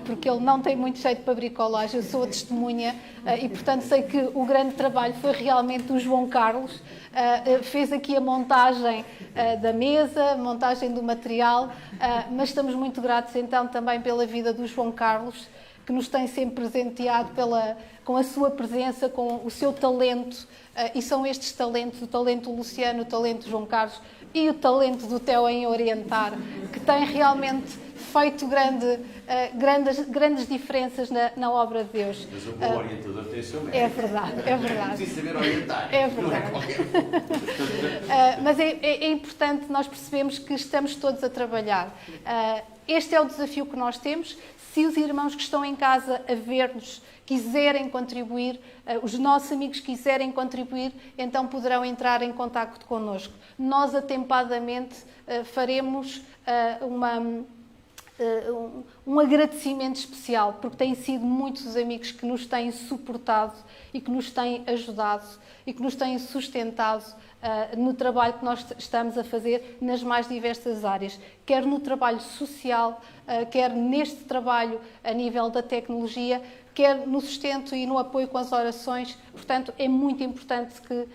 porque ele não tem muito jeito para bricolagem, eu sou a testemunha, e portanto sei que o grande trabalho foi realmente do João Carlos. Fez aqui a montagem da mesa, a montagem do material, mas estamos muito gratos então também pela vida do João Carlos, que nos tem sempre presenteado com a sua presença, com o seu talento, e são estes talentos, o talento do Luciano, o talento do João Carlos e o talento do Theo em orientar, que tem realmente feito grandes diferenças na obra de Deus. Mas o bom orientador tem o seu mérito. É verdade, é verdade. Precisa saber orientar. É Não é verdade. qualquer Mas é importante nós percebermos que estamos todos a trabalhar. Este é o desafio que nós temos. Se os irmãos que estão em casa a ver-nos quiserem contribuir, os nossos amigos quiserem contribuir, então poderão entrar em contacto connosco. Nós atempadamente faremos um agradecimento especial, porque têm sido muitos os amigos que nos têm suportado e que nos têm ajudado e que nos têm sustentado no trabalho que nós estamos a fazer nas mais diversas áreas, quer no trabalho social, quer neste trabalho a nível da tecnologia, quer no sustento e no apoio com as orações. Portanto, é muito importante que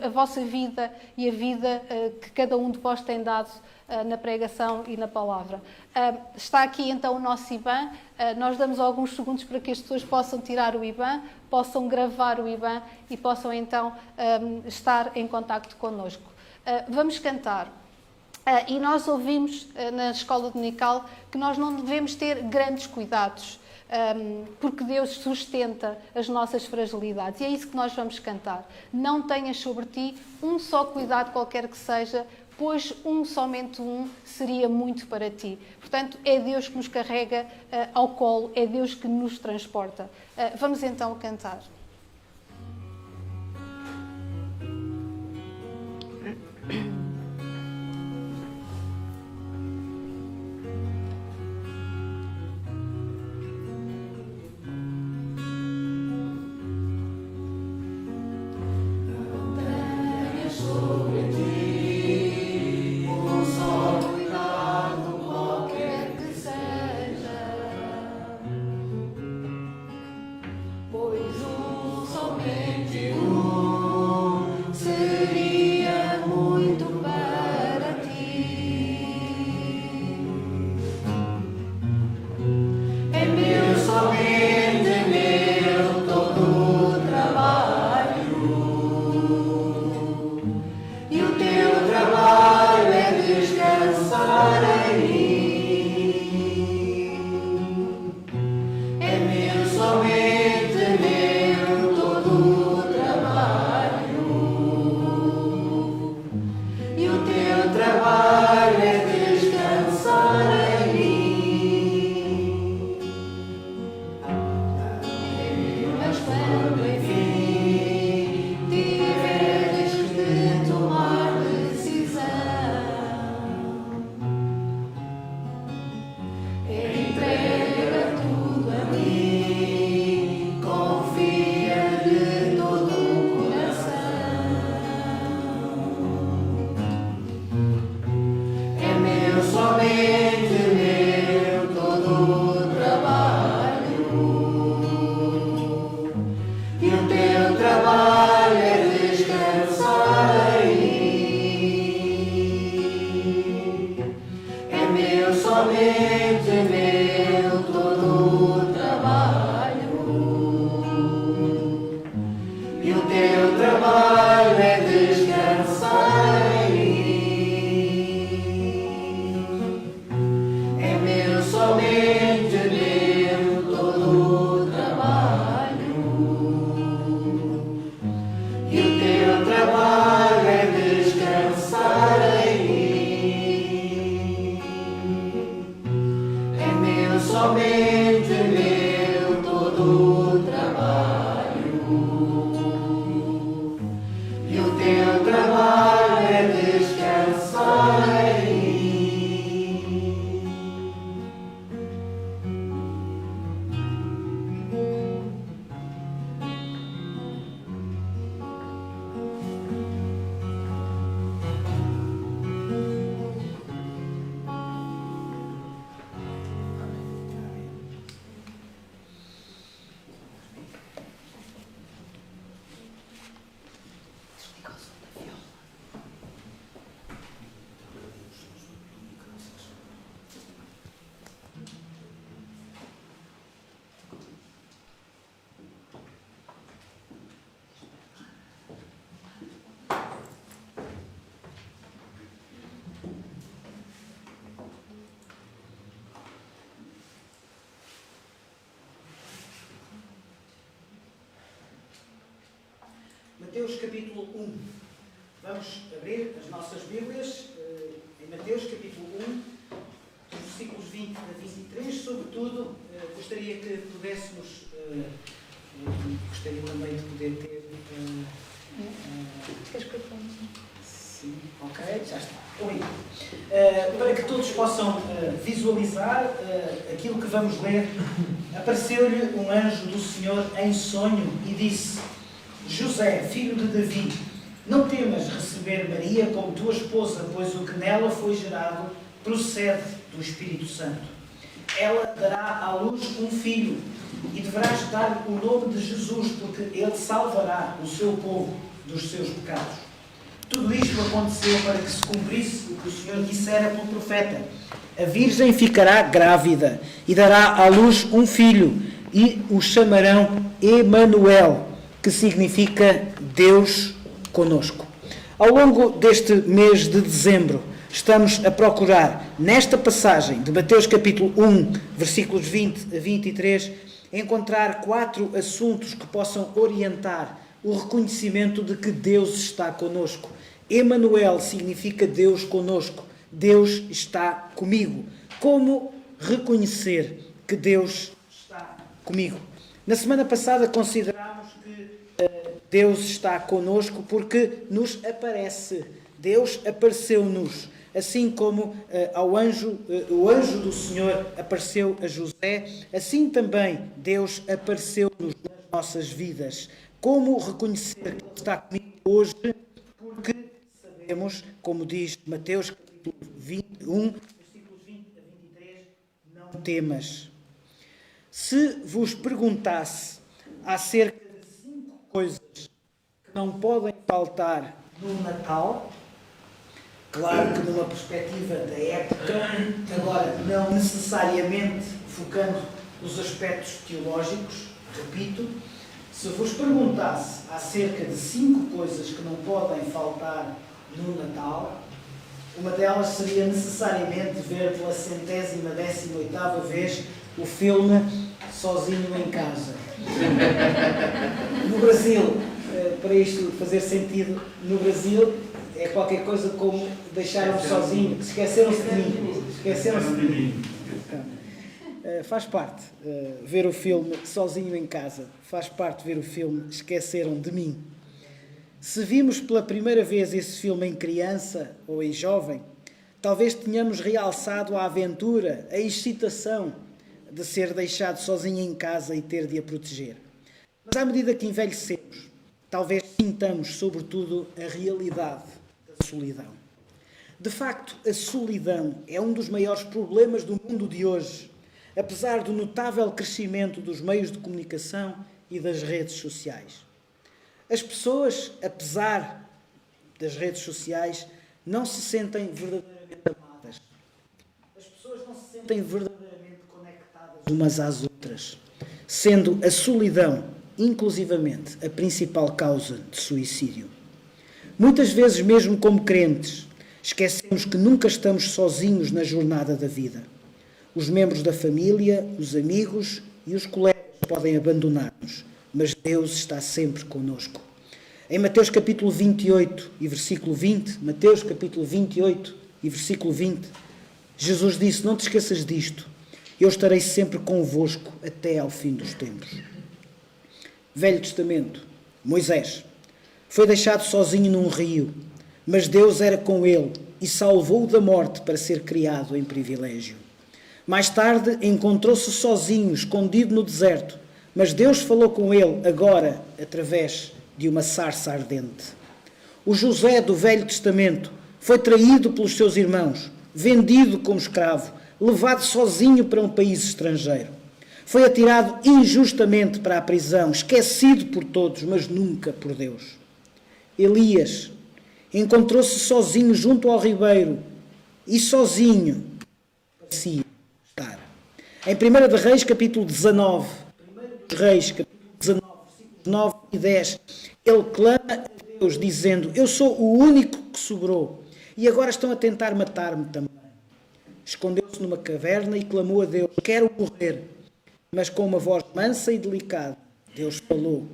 a vossa vida e a vida que cada um de vós tem dado na pregação e na palavra. Está aqui então o nosso IBAN. Nós damos alguns segundos para que as pessoas possam tirar o IBAN, possam gravar o IBAN e possam então estar em contacto connosco. Vamos cantar. E nós ouvimos na escola dominical que nós não devemos ter grandes cuidados, porque Deus sustenta as nossas fragilidades. E é isso que nós vamos cantar. Não tenhas sobre ti um só cuidado qualquer que seja, pois somente um seria muito para ti. Portanto, é Deus que nos carrega ao colo, é Deus que nos transporta. Vamos então cantar. Mateus capítulo 1. Vamos abrir as nossas Bíblias em Mateus capítulo 1, versículos 20 a 23. Sobretudo, gostaria que pudéssemos, gostaria também de poder ter... Queres que eu ponha? Sim, ok, já está. Para que todos possam visualizar aquilo que vamos ler, apareceu-lhe um anjo do Senhor em sonho e disse: José, filho de Davi, não temas receber Maria como tua esposa, pois o que nela foi gerado procede do Espírito Santo. Ela dará à luz um filho e deverás dar o nome de Jesus, porque ele salvará o seu povo dos seus pecados. Tudo isto aconteceu para que se cumprisse o que o Senhor dissera pelo profeta: a virgem ficará grávida e dará à luz um filho e o chamarão Emanuel, que significa Deus conosco. Ao longo deste mês de dezembro, estamos a procurar, nesta passagem de Mateus capítulo 1, versículos 20 a 23, encontrar 4 assuntos que possam orientar o reconhecimento de que Deus está conosco. Emanuel significa Deus conosco. Deus está comigo. Como reconhecer que Deus está comigo? Na semana passada considerámos que Deus está conosco porque nos aparece. Deus apareceu-nos. Assim como o anjo do Senhor apareceu a José, assim também Deus apareceu-nos nas nossas vidas. Como reconhecer que Ele está comigo hoje? Porque sabemos, como diz Mateus capítulo 21, versículos 20 a 23, não temas. Se vos perguntasse acerca de 5 coisas que não podem faltar no Natal, claro que numa perspectiva da época, agora não necessariamente focando os aspectos teológicos, repito, se vos perguntasse acerca de 5 coisas que não podem faltar no Natal, uma delas seria necessariamente ver pela 118ª vez o filme Sozinho em Casa. No Brasil, para isto fazer sentido, no Brasil é qualquer coisa como deixaram-me sozinho, esqueceram-se de mim. Esqueceram-se de mim. Faz parte ver o filme Sozinho em Casa. Faz parte ver o filme Esqueceram de Mim. Se vimos pela primeira vez esse filme em criança ou em jovem, talvez tenhamos realçado a aventura, a excitação de ser deixado sozinho em casa e ter de a proteger. Mas à medida que envelhecemos, talvez sintamos, sobretudo, a realidade da solidão. De facto, a solidão é um dos maiores problemas do mundo de hoje, apesar do notável crescimento dos meios de comunicação e das redes sociais. As pessoas, apesar das redes sociais, não se sentem verdadeiramente amadas. As pessoas não se sentem verdadeiramente conectadas umas às outras, sendo a solidão, inclusivamente, a principal causa de suicídio. Muitas vezes, mesmo como crentes, esquecemos que nunca estamos sozinhos na jornada da vida. Os membros da família, os amigos e os colegas podem abandonar-nos, mas Deus está sempre conosco. Em Mateus capítulo 28 e versículo 20, Mateus capítulo 28 e versículo 20, Jesus disse: não te esqueças disto, eu estarei sempre convosco até ao fim dos tempos. Velho Testamento, Moisés foi deixado sozinho num rio, mas Deus era com ele e salvou-o da morte para ser criado em privilégio. Mais tarde encontrou-se sozinho, escondido no deserto, mas Deus falou com ele agora através de uma sarça ardente. O José do Velho Testamento foi traído pelos seus irmãos, vendido como escravo, levado sozinho para um país estrangeiro. Foi atirado injustamente para a prisão, esquecido por todos, mas nunca por Deus. Elias encontrou-se sozinho junto ao ribeiro e sozinho parecia estar. Em 1 de Reis, capítulo 19, 1 Reis, capítulo 19, versículos 9 e 10, ele clama a Deus dizendo: eu sou o único que sobrou e agora estão a tentar matar-me também. Escondeu-se numa caverna e clamou a Deus: quero morrer. Mas com uma voz mansa e delicada, Deus falou.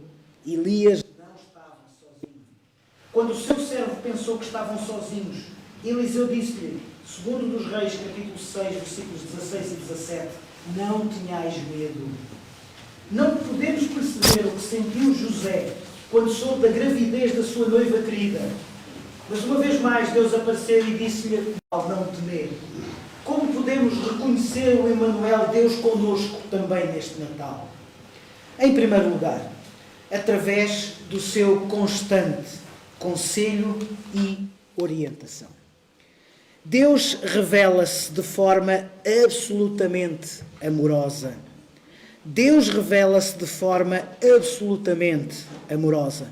Elias não estava sozinho. Quando o seu servo pensou que estavam sozinhos, Eliseu disse-lhe, segundo dos Reis, capítulo 6, versículos 16 e 17, não tenhais medo. Não podemos perceber o que sentiu José quando soube da gravidez da sua noiva querida. Mas uma vez mais Deus apareceu e disse-lhe, não temer. Como podemos reconhecer o Emanuel, Deus conosco, também neste Natal? Em primeiro lugar, através do seu constante conselho e orientação. Deus revela-se de forma absolutamente amorosa. Deus revela-se de forma absolutamente amorosa.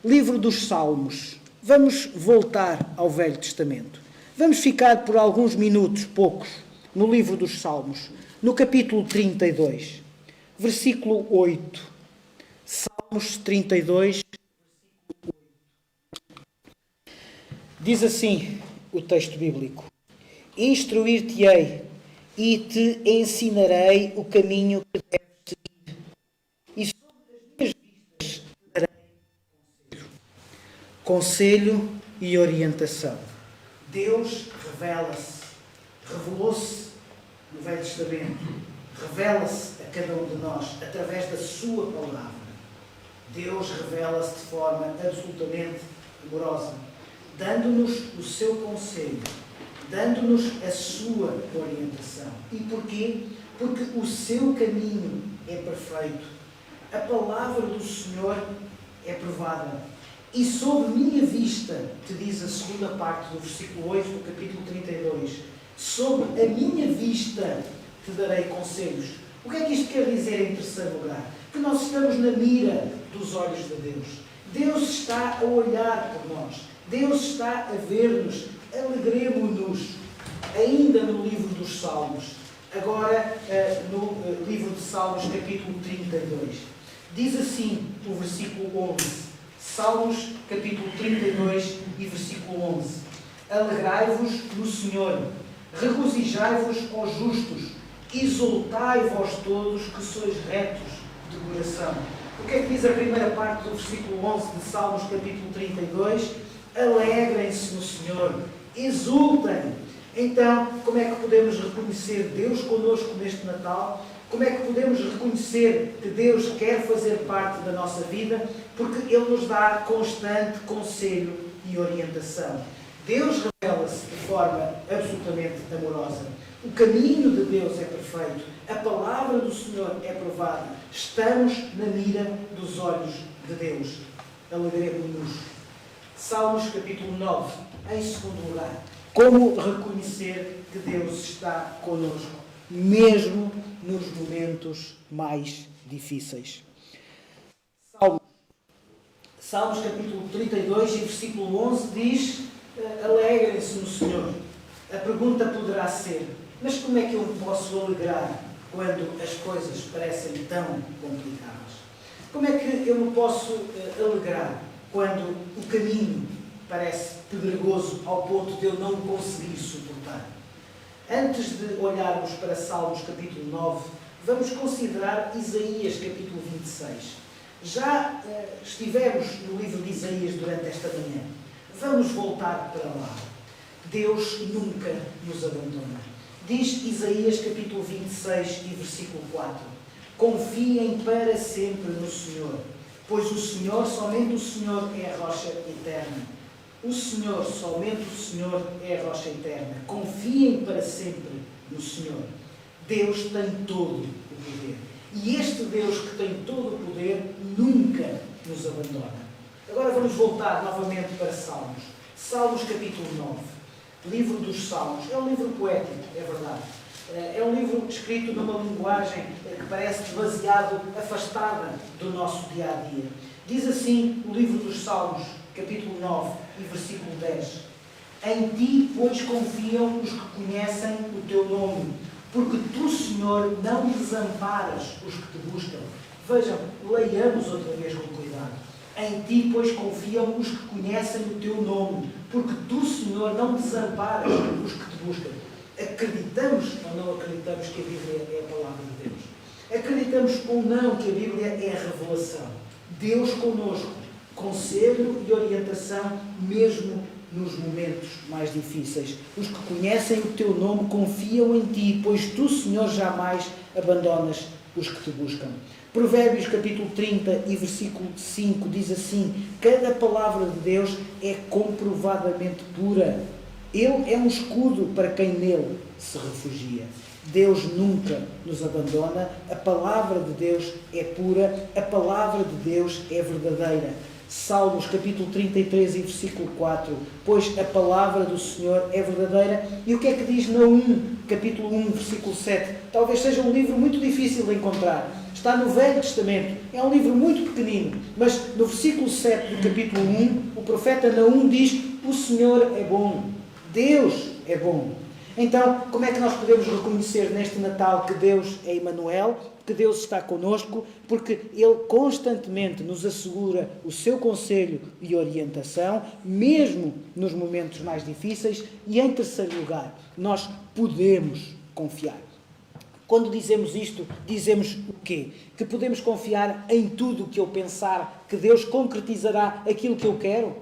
Livro dos Salmos. Vamos voltar ao Velho Testamento. Vamos ficar por alguns minutos, poucos, no livro dos Salmos, no capítulo 32, versículo 8. Salmos 32, versículo 8. Diz assim o texto bíblico: Instruir-te-ei e te ensinarei o caminho que deves seguir, e sobre as minhas vistas te darei conselho e orientação. Deus revela-se, revelou-se no Velho Testamento, revela-se a cada um de nós através da sua palavra. Deus revela-se de forma absolutamente amorosa, dando-nos o seu conselho, dando-nos a sua orientação. E porquê? Porque o seu caminho é perfeito. A palavra do Senhor é provada. E sob minha vista, te diz a segunda parte do versículo 8 do capítulo 32, sob a minha vista te darei conselhos. O que é que isto quer dizer em terceiro lugar? Que nós estamos na mira dos olhos de Deus. Deus está a olhar por nós. Deus está a ver-nos. Alegremo-nos. Ainda no livro dos Salmos. Agora no livro de Salmos, capítulo 32. Diz assim o versículo 11. Salmos, capítulo 32 e versículo 11. Alegrai-vos no Senhor, regozijai-vos, ó justos, exultai vós todos que sois retos de coração. O que é que diz a primeira parte do versículo 11 de Salmos, capítulo 32? Alegrem-se no Senhor, exultem. Então, como é que podemos reconhecer Deus connosco neste Natal? Como é que podemos reconhecer que Deus quer fazer parte da nossa vida? Porque Ele nos dá constante conselho e orientação. Deus revela-se de forma absolutamente amorosa. O caminho de Deus é perfeito. A palavra do Senhor é provada. Estamos na mira dos olhos de Deus. Alegremos-nos. Salmos capítulo 9, em segundo lugar. Como reconhecer que Deus está conosco, mesmo nos momentos mais difíceis? Salmos capítulo 32 e versículo 11 diz: alegrem-se no Senhor. A pergunta poderá ser: mas como é que eu me posso alegrar quando as coisas parecem tão complicadas? Como é que eu me posso alegrar quando o caminho parece pedregoso ao ponto de eu não conseguir suportar? Antes de olharmos para Salmos capítulo 9, vamos considerar Isaías capítulo 26. Já estivemos no livro de Isaías durante esta manhã. Vamos voltar para lá. Deus nunca nos abandona. Diz Isaías capítulo 26 e versículo 4. Confiem para sempre no Senhor, pois o Senhor, somente o Senhor é a rocha eterna. O Senhor, somente o Senhor é a rocha eterna. Confiem para sempre no Senhor. Deus tem todo o poder. E este Deus que tem todo o poder nunca nos abandona. Agora vamos voltar novamente para Salmos. Salmos capítulo 9. Livro dos Salmos. É um livro poético, é verdade. É um livro escrito numa linguagem que parece demasiado afastada do nosso dia-a-dia. Diz assim o livro dos Salmos, capítulo 9 e versículo 10. Em ti, pois, confiam os que conhecem o teu nome, porque tu, Senhor, não desamparas os que te buscam. Vejam, leiamos outra vez com cuidado. Em ti, pois, confiam os que conhecem o teu nome, porque tu, Senhor, não desamparas os que te buscam. Acreditamos ou não acreditamos que a Bíblia é a palavra de Deus? Acreditamos ou não que a Bíblia é a revelação? Deus conosco, conselho e orientação mesmo nos momentos mais difíceis. Os que conhecem o teu nome confiam em ti, pois tu, Senhor, jamais abandonas os que te buscam. Provérbios capítulo 30 e versículo 5 diz assim: cada palavra de Deus é comprovadamente pura. Ele é um escudo para quem nele se refugia. Deus nunca nos abandona, a palavra de Deus é pura, a palavra de Deus é verdadeira. Salmos capítulo 33 e versículo 4, pois a palavra do Senhor é verdadeira. E o que é que diz Naum, capítulo 1, versículo 7? Talvez seja um livro muito difícil de encontrar. Está no Velho Testamento, é um livro muito pequenino, mas no versículo 7 do capítulo 1, o profeta Naum diz: o Senhor é bom, Deus é bom. Então, como é que nós podemos reconhecer neste Natal que Deus é Emmanuel, que Deus está connosco? Porque Ele constantemente nos assegura o seu conselho e orientação, mesmo nos momentos mais difíceis. E em terceiro lugar, nós podemos confiar. Quando dizemos isto, dizemos o quê? Que podemos confiar em tudo o que eu pensar, que Deus concretizará aquilo que eu quero,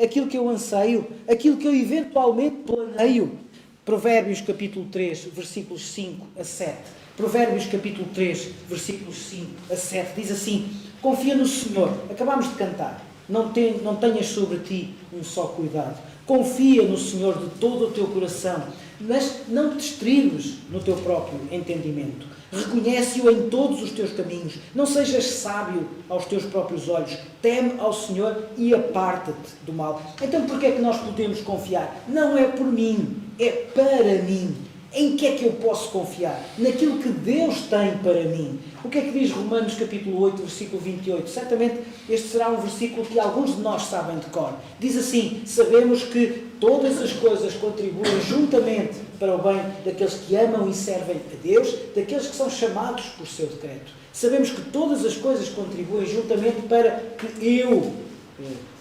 aquilo que eu anseio, aquilo que eu eventualmente planeio. Provérbios capítulo 3, versículos 5 a 7. Provérbios capítulo 3, versículos 5 a 7. Diz assim: confia no Senhor. Acabámos de cantar. Não tenhas sobre ti um só cuidado. Confia no Senhor de todo o teu coração, mas não te estribes no teu próprio entendimento. Reconhece-o em todos os teus caminhos. Não sejas sábio aos teus próprios olhos. Teme ao Senhor e aparta-te do mal. Então, porquê é que nós podemos confiar? Não é por mim, é para mim. Em que é que eu posso confiar? Naquilo que Deus tem para mim. O que é que diz Romanos capítulo 8, versículo 28? Certamente este será um versículo que alguns de nós sabem de cor. Diz assim: sabemos que todas as coisas contribuem juntamente para o bem daqueles que amam e servem a Deus, daqueles que são chamados por seu decreto. Sabemos que todas as coisas contribuem juntamente para que eu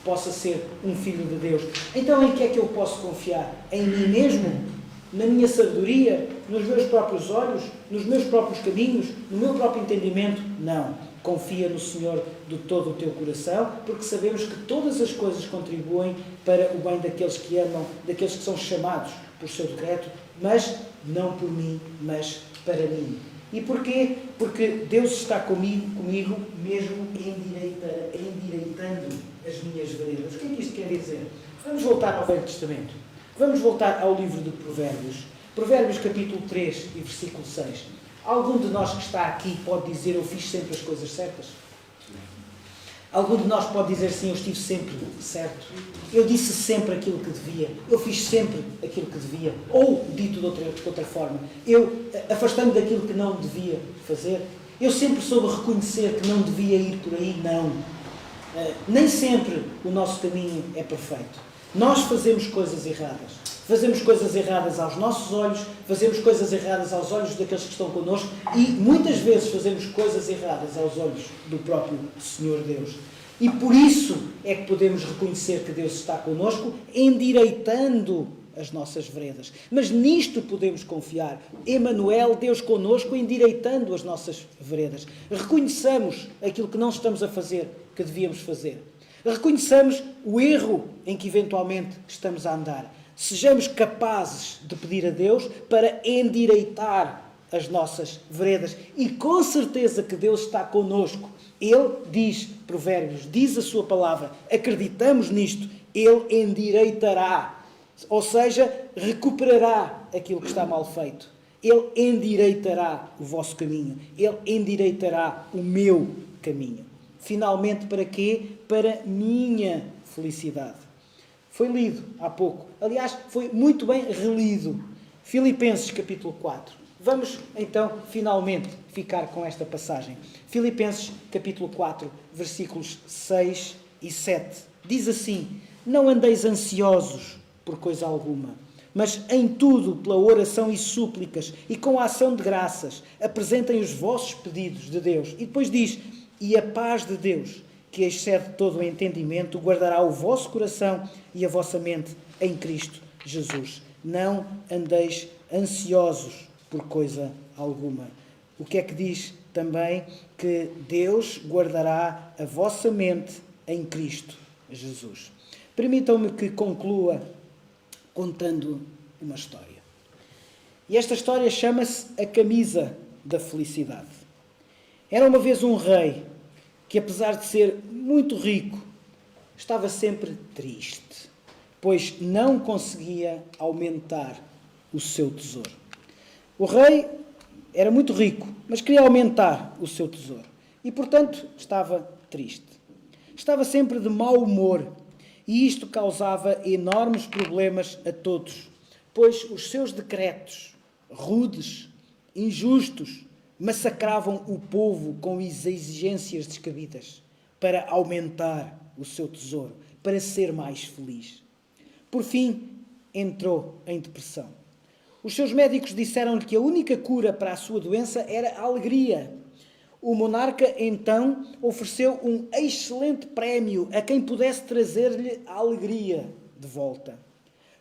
possa ser um filho de Deus. Então em que é que eu posso confiar? Em mim mesmo? Na minha sabedoria? Nos meus próprios olhos? Nos meus próprios caminhos? No meu próprio entendimento? Não. Confia no Senhor de todo o teu coração, porque sabemos que todas as coisas contribuem para o bem daqueles que amam, daqueles que são chamados por seu decreto, mas não por mim, mas para mim. E porquê? Porque Deus está comigo mesmo endireitando as minhas veredas. O que é que isto quer dizer? Vamos voltar ao Velho Testamento. Vamos voltar ao livro de Provérbios. Provérbios capítulo 3 e versículo 6. Algum de nós que está aqui pode dizer: eu fiz sempre as coisas certas? Algum de nós pode dizer: sim, eu estive sempre certo. Eu disse sempre aquilo que devia. Eu fiz sempre aquilo que devia. Ou, dito de outra forma, eu afastei-me daquilo que não devia fazer. Eu sempre soube reconhecer que não devia ir por aí. Não. Nem sempre o nosso caminho é perfeito. Nós fazemos coisas erradas. Fazemos coisas erradas aos nossos olhos, fazemos coisas erradas aos olhos daqueles que estão connosco e muitas vezes fazemos coisas erradas aos olhos do próprio Senhor Deus. E por isso é que podemos reconhecer que Deus está connosco, endireitando as nossas veredas. Mas nisto podemos confiar. Emmanuel, Deus connosco, endireitando as nossas veredas. Reconheçamos aquilo que não estamos a fazer, que devíamos fazer. Reconheçamos o erro em que eventualmente estamos a andar. Sejamos capazes de pedir a Deus para endireitar as nossas veredas. E com certeza que Deus está connosco. Ele diz, Provérbios, diz a sua palavra, acreditamos nisto, Ele endireitará. Ou seja, recuperará aquilo que está mal feito. Ele endireitará o vosso caminho. Ele endireitará o meu caminho. Finalmente, para quê? Para minha felicidade. Foi lido há pouco. Aliás, foi muito bem relido. Filipenses capítulo 4. Vamos, então, finalmente ficar com esta passagem. Filipenses capítulo 4, versículos 6 e 7. Diz assim: não andeis ansiosos por coisa alguma, mas em tudo, pela oração e súplicas, e com a ação de graças, apresentem os vossos pedidos de Deus. E depois diz: e a paz de Deus, que excede todo o entendimento, guardará o vosso coração e a vossa mente em Cristo Jesus. Não andeis ansiosos por coisa alguma. O que é que diz também? Que Deus guardará a vossa mente em Cristo Jesus. Permitam-me que conclua contando uma história. E esta história chama-se A Camisa da Felicidade. Era uma vez um rei que, apesar de ser muito rico, estava sempre triste, pois não conseguia aumentar o seu tesouro. O rei era muito rico, mas queria aumentar o seu tesouro e, portanto, estava triste. Estava sempre de mau humor e isto causava enormes problemas a todos, pois os seus decretos, rudes, injustos, massacravam o povo com exigências descabidas para aumentar o seu tesouro, para ser mais feliz. Por fim, entrou em depressão. Os seus médicos disseram-lhe que a única cura para a sua doença era a alegria. O monarca, então, ofereceu um excelente prémio a quem pudesse trazer-lhe a alegria de volta.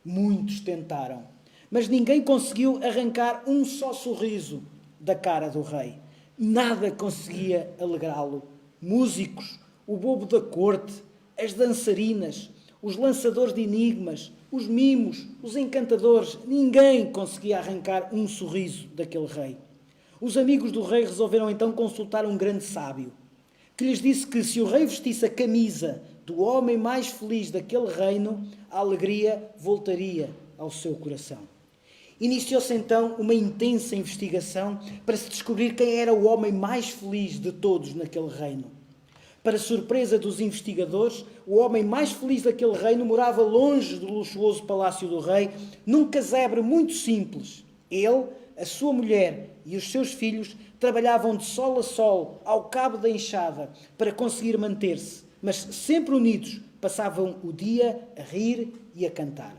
Muitos tentaram, mas ninguém conseguiu arrancar um só sorriso da cara do rei. Nada conseguia alegrá-lo. Músicos, o bobo da corte, as dançarinas, os lançadores de enigmas, os mimos, os encantadores, ninguém conseguia arrancar um sorriso daquele rei. Os amigos do rei resolveram então consultar um grande sábio, que lhes disse que se o rei vestisse a camisa do homem mais feliz daquele reino, a alegria voltaria ao seu coração. Iniciou-se então uma intensa investigação para se descobrir quem era o homem mais feliz de todos naquele reino. Para surpresa dos investigadores, o homem mais feliz daquele reino morava longe do luxuoso palácio do rei, num casebre muito simples. Ele, a sua mulher e os seus filhos trabalhavam de sol a sol, ao cabo da enxada, para conseguir manter-se, mas sempre unidos, passavam o dia a rir e a cantar.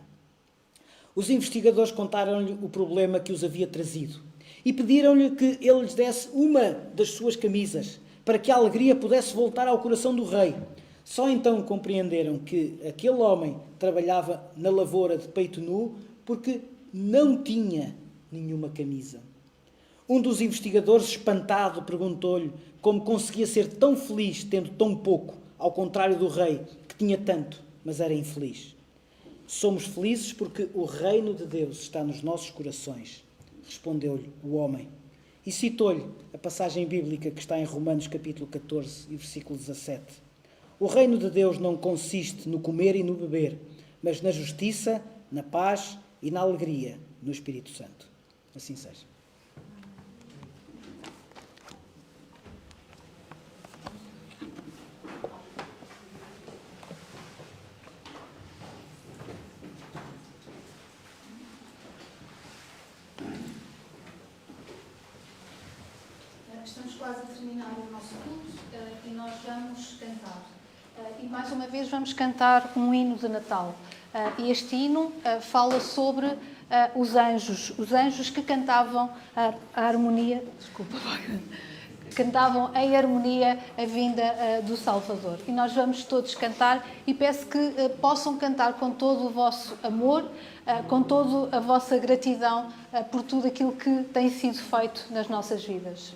Os investigadores contaram-lhe o problema que os havia trazido e pediram-lhe que ele lhes desse uma das suas camisas para que a alegria pudesse voltar ao coração do rei. Só então compreenderam que aquele homem trabalhava na lavoura de peito nu porque não tinha nenhuma camisa. Um dos investigadores, espantado, perguntou-lhe como conseguia ser tão feliz tendo tão pouco, ao contrário do rei, que tinha tanto, mas era infeliz. Somos felizes porque o reino de Deus está nos nossos corações, respondeu-lhe o homem. E citou-lhe a passagem bíblica que está em Romanos capítulo 14 e versículo 17. O reino de Deus não consiste no comer e no beber, mas na justiça, na paz e na alegria no Espírito Santo. Assim seja. Estamos quase a terminar o nosso culto e nós vamos cantar. E mais uma vez vamos cantar um hino de Natal. E este hino fala sobre os anjos que cantavam a harmonia, cantavam em harmonia a vinda do Salvador. E nós vamos todos cantar e peço que possam cantar com todo o vosso amor, com toda a vossa gratidão por tudo aquilo que tem sido feito nas nossas vidas.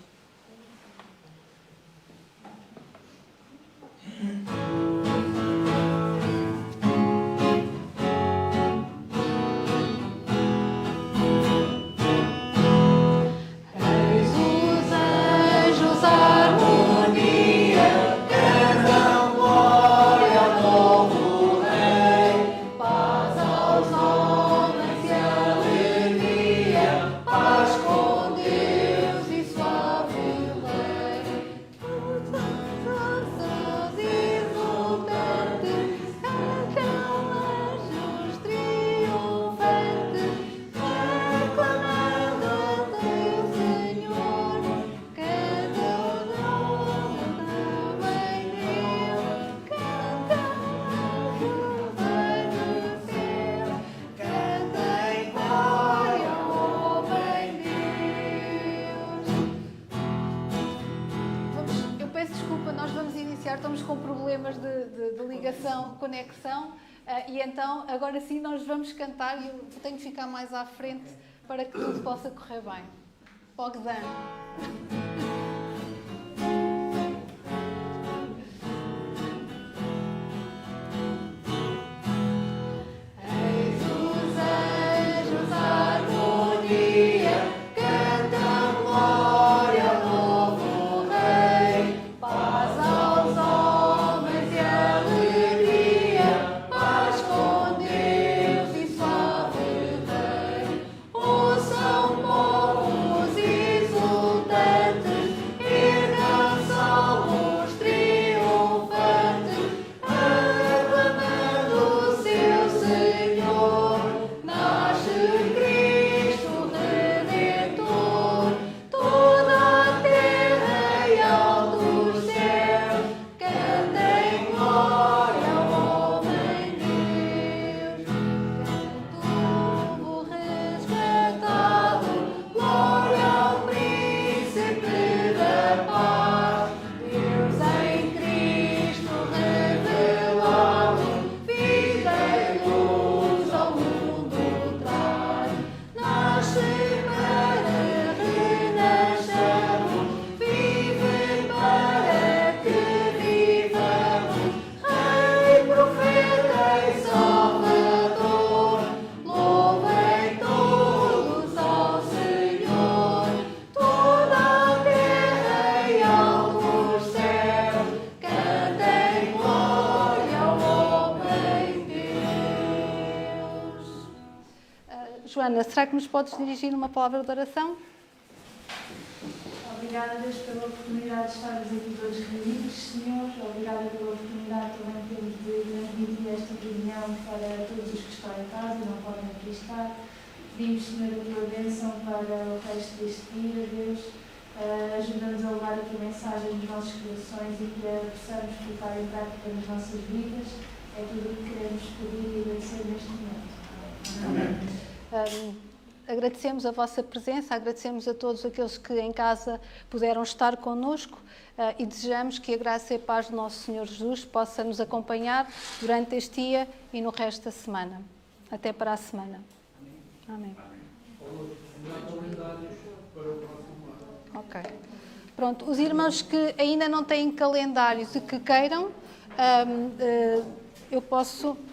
Estamos com problemas de ligação, de conexão, e então agora sim nós vamos cantar e eu tenho que ficar mais à frente para que tudo possa correr bem. Bogdan. Joana, será que nos podes dirigir uma palavra de oração? Obrigada, Deus, pela oportunidade de estarmos aqui todos reunidos, Senhor. Obrigada pela oportunidade também que temos de transmitir esta reunião para todos os que estão em casa e não podem aqui estar. Pedimos, Senhor, a tua bênção para o resto deste dia, Deus. Ajuda-nos a levar aqui a mensagem nos nossos corações e que a possamos colocar em prática nas nossas vidas. É tudo o que queremos pedir e agradecer neste momento. Amém. Agradecemos a vossa presença, agradecemos a todos aqueles que em casa puderam estar connosco e desejamos que a graça e a paz do nosso Senhor Jesus possa nos acompanhar durante este dia e no resto da semana. Até para a semana. Amém. Ok. Pronto, os irmãos que ainda não têm calendários e que queiram,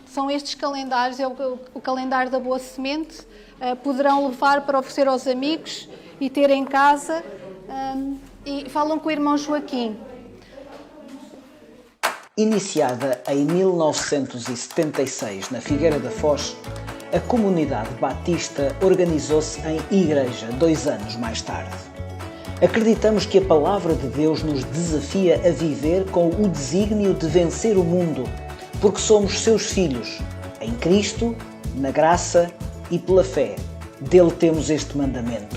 são estes calendários, é o calendário da Boa Semente, poderão levar para oferecer aos amigos e ter em casa, e falam com o irmão Joaquim. Iniciada em 1976 na Figueira da Foz, a comunidade batista organizou-se em igreja 2 anos mais tarde. Acreditamos que a palavra de Deus nos desafia a viver com o desígnio de vencer o mundo, porque somos seus filhos, em Cristo, na graça e pela fé. Dele temos este mandamento,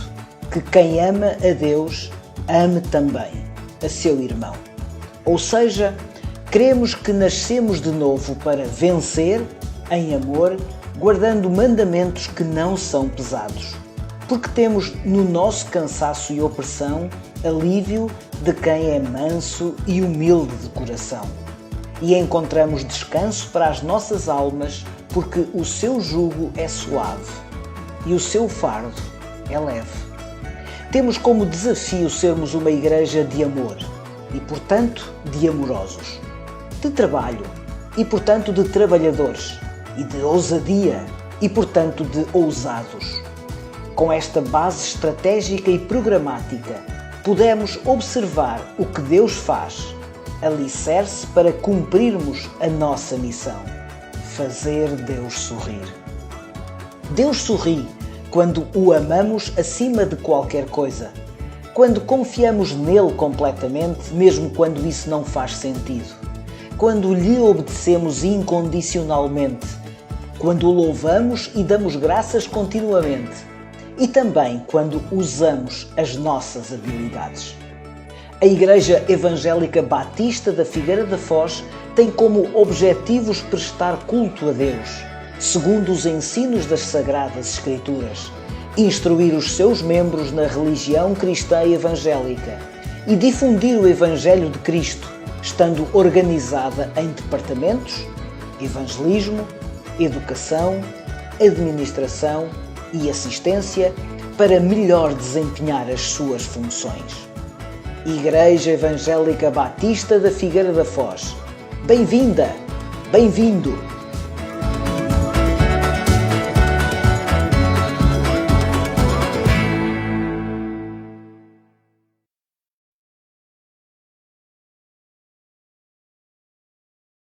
que quem ama a Deus, ame também a seu irmão. Ou seja, cremos que nascemos de novo para vencer, em amor, guardando mandamentos que não são pesados. Porque temos no nosso cansaço e opressão alívio de quem é manso e humilde de coração. E encontramos descanso para as nossas almas, porque o seu jugo é suave e o seu fardo é leve. Temos como desafio sermos uma igreja de amor e, portanto, de amorosos, de trabalho e, portanto, de trabalhadores, e de ousadia e, portanto, de ousados. Com esta base estratégica e programática, podemos observar o que Deus faz, alicerce para cumprirmos a nossa missão: fazer Deus sorrir. Deus sorri quando o amamos acima de qualquer coisa, quando confiamos nele completamente, mesmo quando isso não faz sentido, quando lhe obedecemos incondicionalmente, quando o louvamos e damos graças continuamente, e também quando usamos as nossas habilidades. A Igreja Evangélica Batista da Figueira da Foz tem como objetivos prestar culto a Deus, segundo os ensinos das Sagradas Escrituras, instruir os seus membros na religião cristã evangélica e difundir o Evangelho de Cristo, estando organizada em departamentos: evangelismo, educação, administração e assistência, para melhor desempenhar as suas funções. Igreja Evangélica Batista da Figueira da Foz. Bem-vinda, bem-vindo!